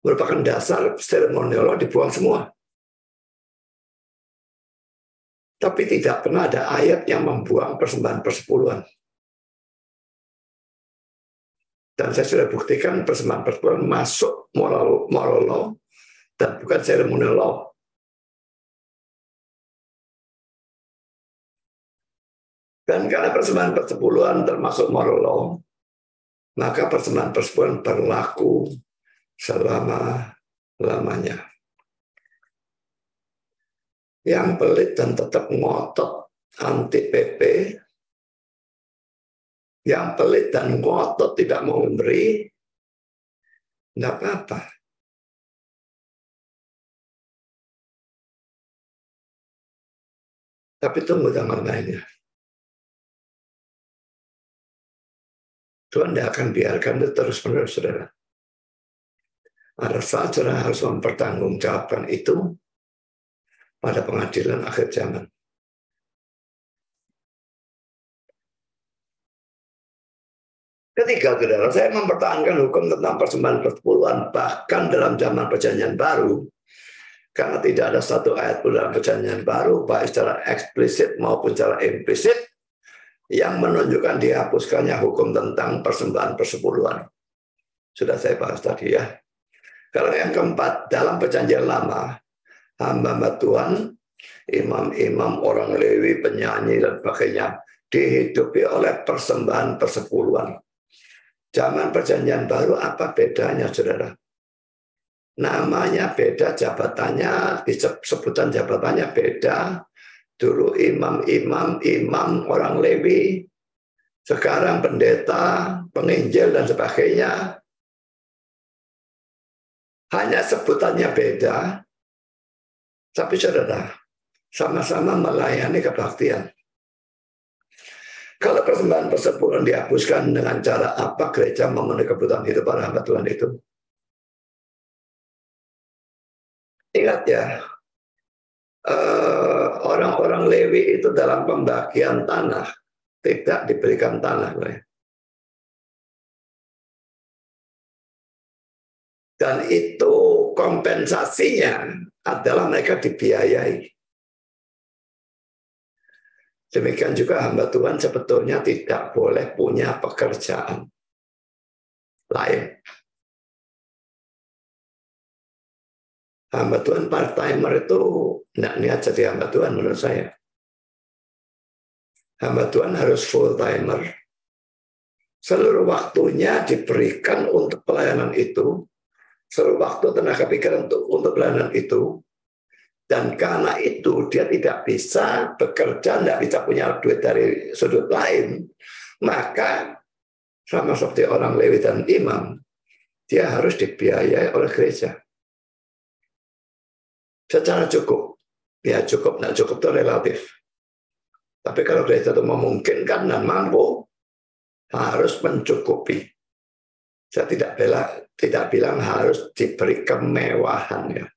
merupakan dasar seremonial dibuang semua. Tapi tidak pernah ada ayat yang membuang persembahan persepuluhan. Dan saya sudah buktikan persembahan persepuluhan masuk moral law dan bukan ceremonial law. Dan karena persembahan persepuluhan termasuk moral law, maka persembahan persepuluhan berlaku selama-lamanya. Yang pelit dan tetap ngotot anti PP, yang pelit dan ngotot tidak mau memberi, tidak apa-apa. Tapi tunggu tanggal mainnya. Tuhan tidak akan biarkan itu terus-menerus, saudara. Ada saat saudara harus mempertanggungjawabkan itu pada pengadilan akhir zaman. Ketiga, saudara, saya mempertahankan hukum tentang persembahan persepuluhan bahkan dalam zaman Perjanjian Baru, karena tidak ada satu ayat pun dalam Perjanjian Baru, baik secara eksplisit maupun secara implisit, yang menunjukkan dihapuskannya hukum tentang persembahan persepuluhan. Sudah saya bahas tadi ya. Kalau yang keempat, dalam Perjanjian Lama, hamba-hamba Tuhan, imam-imam, orang Lewi, penyanyi, dan sebagainya, dihidupi oleh persembahan persepuluhan. Zaman Perjanjian Baru apa bedanya, saudara? Namanya beda, jabatannya, sebutan jabatannya beda. Dulu imam orang Lewi, sekarang pendeta, penginjil, dan sebagainya. Hanya sebutannya beda, tapi saudara, sama-sama melayani kebaktian. Kalau persembahan persepuluhan dihapuskan dengan cara apa gereja memenuhi kebutuhan hidup para hamba Tuhan itu? Ingat ya, orang-orang Lewi itu dalam pembagian tanah tidak diberikan tanah. Dan itu kompensasinya adalah mereka dibiayai. Demikian juga hamba Tuhan sebetulnya tidak boleh punya pekerjaan lain. Hamba Tuhan part-timer itu tidak niat jadi hamba Tuhan menurut saya. Hamba Tuhan harus full-timer. Seluruh waktunya diberikan untuk pelayanan itu. Seluruh waktu tenaga pikiran untuk pelayanan itu. Dan karena itu dia tidak bisa bekerja, tidak bisa punya duit dari sudut lain. Maka sama seperti orang Lewi dan imam, dia harus dibiayai oleh gereja. Secara cukup. Ya cukup, tidak cukup itu relatif. Tapi kalau gereja itu memungkinkan dan mampu, harus mencukupi. Saya tidak bilang harus diberi kemewahan ya.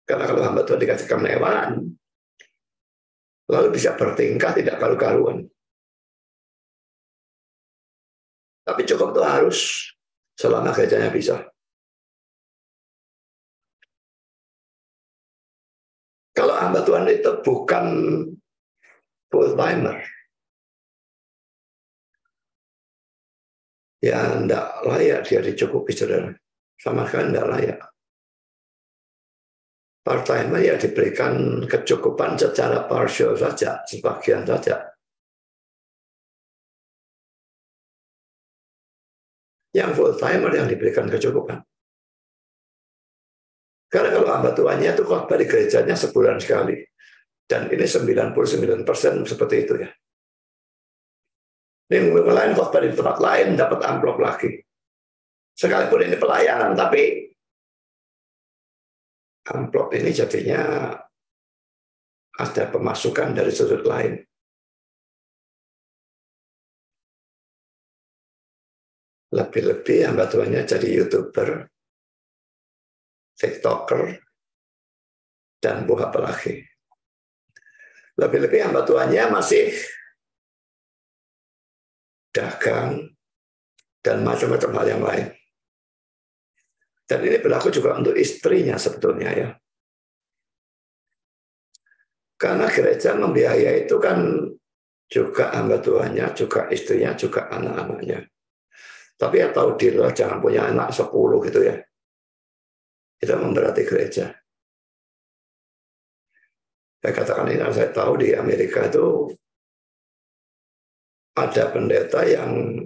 Karena kalau hamba Tuhan dikasih kemewahan, lalu bisa bertingkah tidak karu-karuan. Tapi cukup itu harus selama gerejanya bisa. Kalau hamba Tuhan itu bukan full-timer, ya tidak layak dia dicukupi, saudara. Sama sekali tidak layak. Part-timer ya diberikan kecukupan secara partial saja, sebagian saja. Yang full-timer yang diberikan kecukupan. Karena kalau hamba Tuhannya itu khotbah di gerejanya sebulan sekali. Dan ini 99% seperti itu ya. Ini minggu lain khotbah di tempat lain dapat amplop lagi. Sekalipun ini pelayanan, tapi amplop ini jadinya ada pemasukan dari sudut lain. Lebih-lebih hamba Tuhannya jadi YouTuber, TikToker, dan buah apalagi. Lebih-lebih hamba Tuhannya masih dagang dan macam-macam hal yang lain. Dan ini berlaku juga untuk istrinya sebetulnya ya. Karena gereja membiayai itu kan juga hamba Tuhannya, juga istrinya, juga anak-anaknya. Tapi ya tahu diri jangan punya anak 10 gitu ya. Itu memberati gereja. Saya katakan ini, saya tahu di Amerika itu ada pendeta yang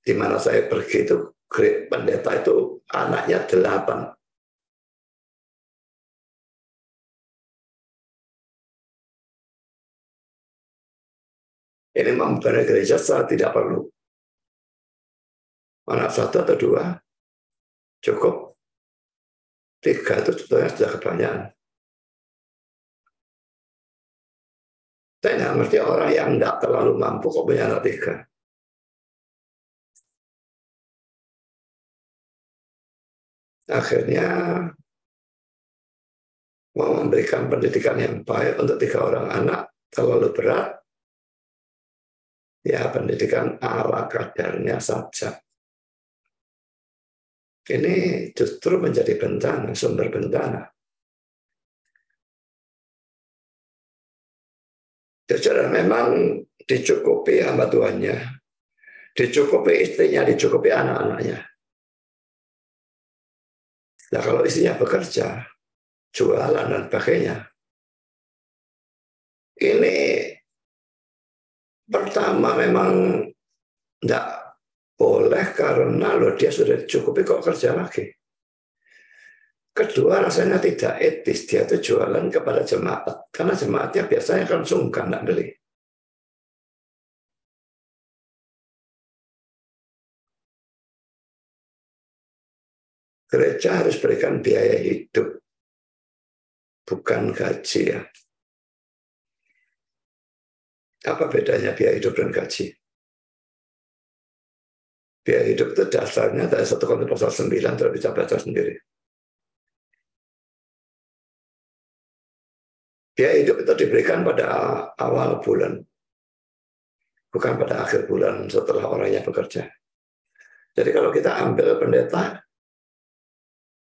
di mana saya pergi itu, pendeta itu anaknya 8. Ini memberati gereja secara tidak perlu. Anak 1 atau 2 cukup. 3 itu sebetulnya sudah kebanyakan. Saya nggak ngerti orang yang nggak terlalu mampu kok punya anak 3. Akhirnya mau memberikan pendidikan yang baik untuk 3 orang anak terlalu berat. Ya pendidikan ala kadarnya saja. Ini justru menjadi bencana, sumber bencana. Saudara, memang dicukupi hamba Tuhannya, dicukupi istrinya, dicukupi anak-anaknya. Nah kalau istrinya bekerja, jualan dan sebagainya, ini pertama memang tidak boleh karena dia sudah dicukupi kok kerja lagi. Kedua, rasanya tidak etis dia itu jualan kepada jemaat. Karena jemaatnya biasanya kan sungkan, tidak beli. Gereja harus berikan biaya hidup, bukan gaji ya. Apa bedanya biaya hidup dan gaji? Biaya hidup itu dasarnya dari 1 Korintus pasal 9, tidak bisa baca sendiri. Biaya hidup itu diberikan pada awal bulan, bukan pada akhir bulan setelah orangnya bekerja. Jadi kalau kita ambil pendeta,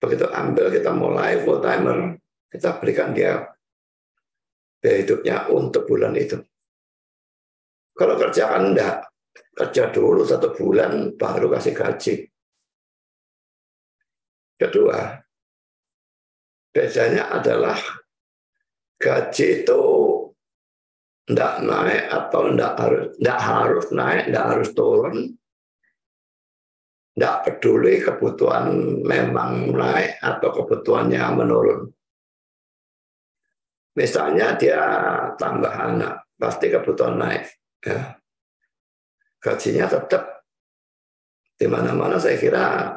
begitu ambil kita mulai full timer, kita berikan dia biaya hidupnya untuk bulan itu. Kalau kerja kan enggak, kerja dulu 1 bulan baru kasih gaji. Kedua, bedanya adalah gaji itu tidak naik atau tidak harus naik, tidak harus turun. Tidak peduli kebutuhan memang naik atau kebutuhannya menurun. Misalnya dia tambah anak, pasti kebutuhan naik. Ya. Gajinya tetap di mana-mana. Saya kira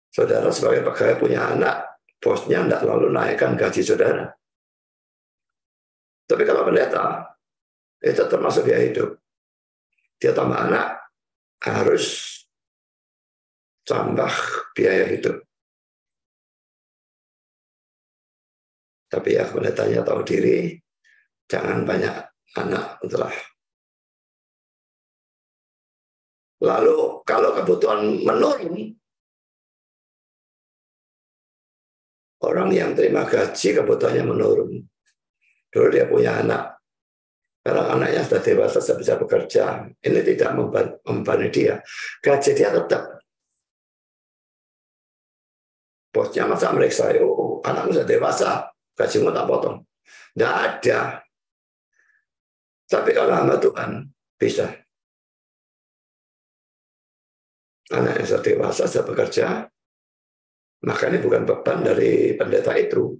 saudara sebagai pegawai punya anak, bosnya tidak lalu naikkan gaji saudara. Tapi kalau pendeta, itu termasuk biaya hidup. Dia tambah anak, harus tambah biaya hidup. Tapi ya pendetanya tahu diri, jangan banyak anak itulah. Lalu kalau kebutuhan menurun, orang yang terima gaji kebutuhannya menurun. Dulu dia punya anak, karena anaknya sudah dewasa, sudah bisa bekerja. Ini tidak membebani dia. Gaji dia tetap. Bosnya masa meriksa, oh anakmu sudah dewasa, gajimu tak potong. Tidak ada. Tapi kalau hamba Tuhan, bisa. Anak yang sudah dewasa, sudah bekerja, maka ini bukan beban dari pendeta itu.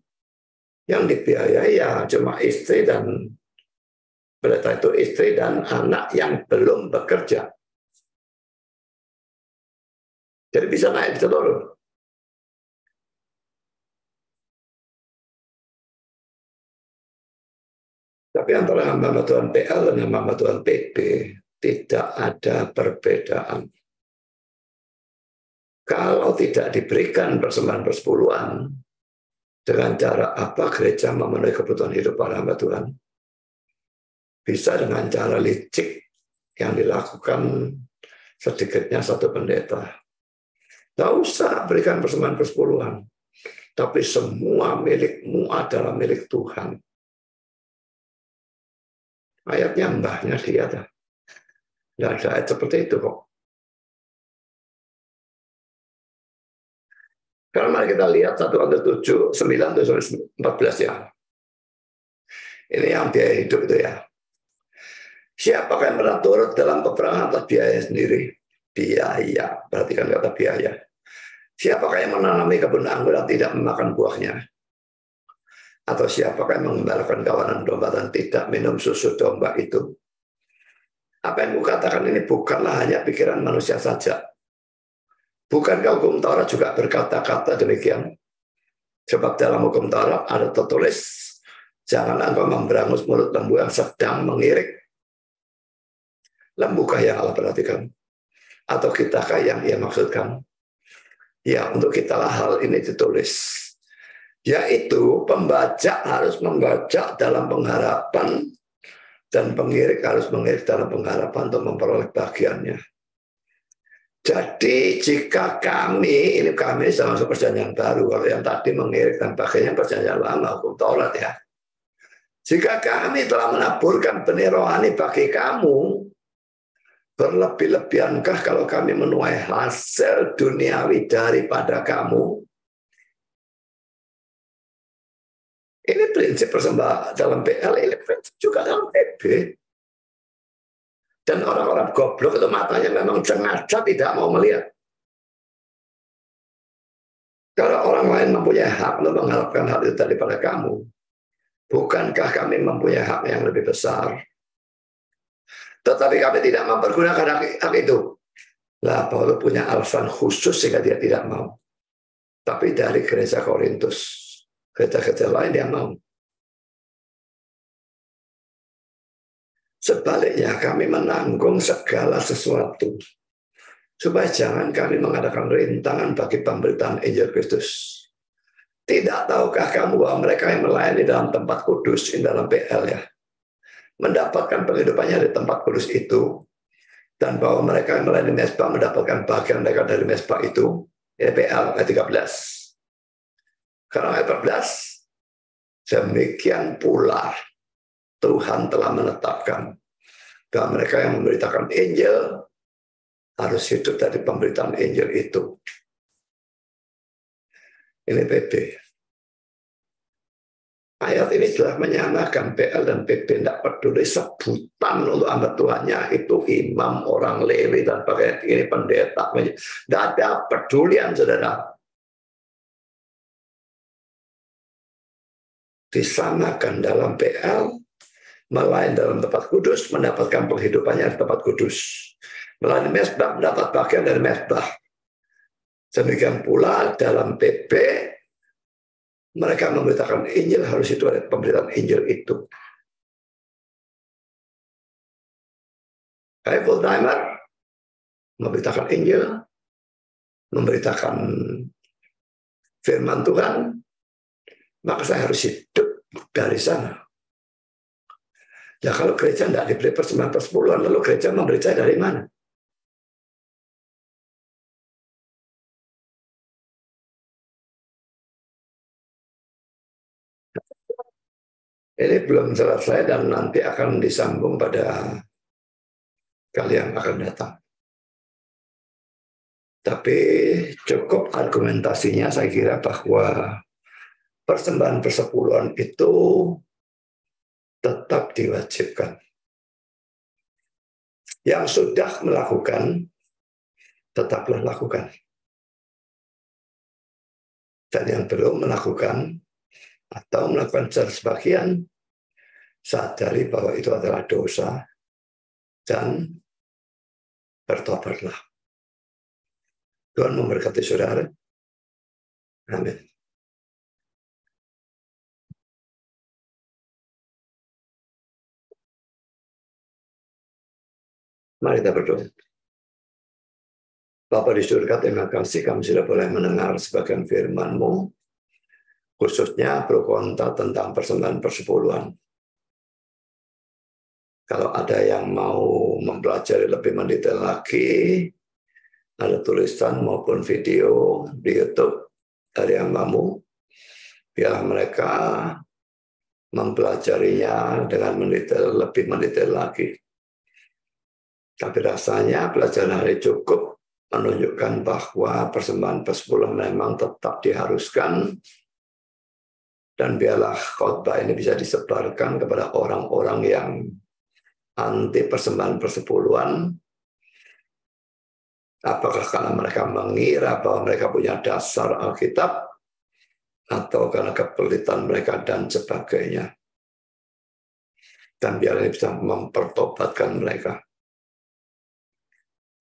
Yang dibiayai ya cuma istri dan pendeta itu istri dan anak yang belum bekerja. Jadi bisa naik, bisa turun. Tapi antara hamba Tuhan PL dan hamba Tuhan PB tidak ada perbedaan. Kalau tidak diberikan persembahan persepuluhan, dengan cara apa gereja memenuhi kebutuhan hidup para hamba Tuhan? bisa dengan cara licik yang dilakukan sedikitnya satu pendeta. Tidak usah berikan persembahan persepuluhan, tapi semua milikmu adalah milik Tuhan. Ayatnya mbahnya dia. Tidak ada ayat seperti itu kok. Karena mari kita lihat 1 Korintus 7, 9-14 ya. Ini yang biaya hidup itu ya. Siapakah yang pernah turut dalam peperangan atas biaya sendiri? Biaya, perhatikan kata biaya. Siapakah yang menanami kebun anggur dan tidak memakan buahnya? Atau siapakah yang mengembalakan kawanan domba dan tidak minum susu domba itu? Apa yang kukatakan ini bukanlah hanya pikiran manusia saja. Bukankah hukum Taurat juga berkata-kata demikian? Sebab dalam hukum Taurat ada tertulis, janganlah engkau memberangus mulut lembu yang sedang mengirik. Lembukah yang Allah perhatikan? Atau kitakah yang ia maksudkan? Ya, untuk kitalah hal ini ditulis. Yaitu pembaca harus membaca dalam pengharapan dan pengirik harus mengirik dalam pengharapan untuk memperoleh bagiannya. Jadi jika kami sama perjanjian baru, kalau yang tadi mengirik dan bagiannya perjanjian lama, hukum Taurat ya. Jika kami telah menaburkan benih rohani bagi kamu, berlebih-lebihankah kalau kami menuai hasil duniawi daripada kamu? Ini prinsip persembahan dalam PL, ini prinsip juga dalam PB. Dan orang-orang goblok itu matanya memang sengaja tidak mau melihat. Kalau orang lain mempunyai hak untuk mengharapkan hal itu daripada kamu, bukankah kami mempunyai hak yang lebih besar? Tetapi kami tidak mempergunakan hak itu. Lah, Paulus punya alasan khusus sehingga dia tidak mau. Tapi dari gereja Korintus, gereja-gereja lain dia mau. Sebaliknya kami menanggung segala sesuatu. Supaya jangan kami mengadakan rintangan bagi pemberitaan Injil Kristus. Tidak tahukah kamu bahwa mereka yang melayani dalam tempat kudus, ini dalam PL ya, mendapatkan penghidupannya di tempat kudus itu, dan bahwa mereka yang melayani mesbah mendapatkan bagian mereka dari mesbah itu, ini PL ayat 13. Karena ayat 14, demikian pula Tuhan telah menetapkan bahwa mereka yang memberitakan Injil harus hidup dari pemberitaan Injil itu. Ini PB. Ayat ini telah menyamakan PL dan PB, tidak peduli sebutan untuk hamba Tuhannya itu imam, orang Lewi, dan pakai ini pendeta. Tidak ada pedulian, saudara. Disamakan dalam PL, melayani dalam tempat kudus, mendapatkan penghidupannya di tempat kudus. Melayani mesbah, mendapat bagian dari mesbah. Demikian pula dalam PB, mereka memberitakan Injil harus itu ada pemberitaan Injil itu. Kayak full timer, memberitakan Injil, memberitakan firman Tuhan, maka saya harus hidup dari sana. Ya kalau gereja tidak diberi persembahan persepuluhan, lalu gereja memberi saya dari mana? Ini belum selesai dan nanti akan disambung pada kali yang akan datang. Tapi cukup argumentasinya saya kira bahwa persembahan persepuluhan itu tetap diwajibkan. Yang sudah melakukan, tetaplah lakukan. Dan yang belum melakukan, atau melakukan sebagian, sadari bahwa itu adalah dosa, dan bertobatlah. Tuhan memberkati saudara. Amin. Mari kita berdoa. Bapa di surga, terima kasih kami sudah boleh mendengar sebagian firman-Mu, khususnya pro kontra tentang persembahan persepuluhan. Kalau ada yang mau mempelajari lebih mendetail lagi, ada tulisan maupun video di YouTube dari hambamu, biarlah mereka mempelajarinya dengan lebih mendetail lagi. Tapi rasanya pelajaran hari cukup menunjukkan bahwa persembahan persepuluhan memang tetap diharuskan, dan biarlah khotbah ini bisa disebarkan kepada orang-orang yang anti persembahan persepuluhan, apakah karena mereka mengira bahwa mereka punya dasar Alkitab, atau karena kepelitan mereka dan sebagainya. Dan biar ini bisa mempertobatkan mereka.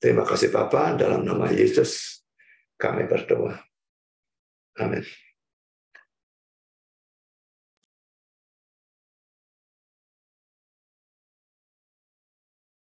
Terima kasih Bapa, dalam nama Yesus kami berdoa. Amin.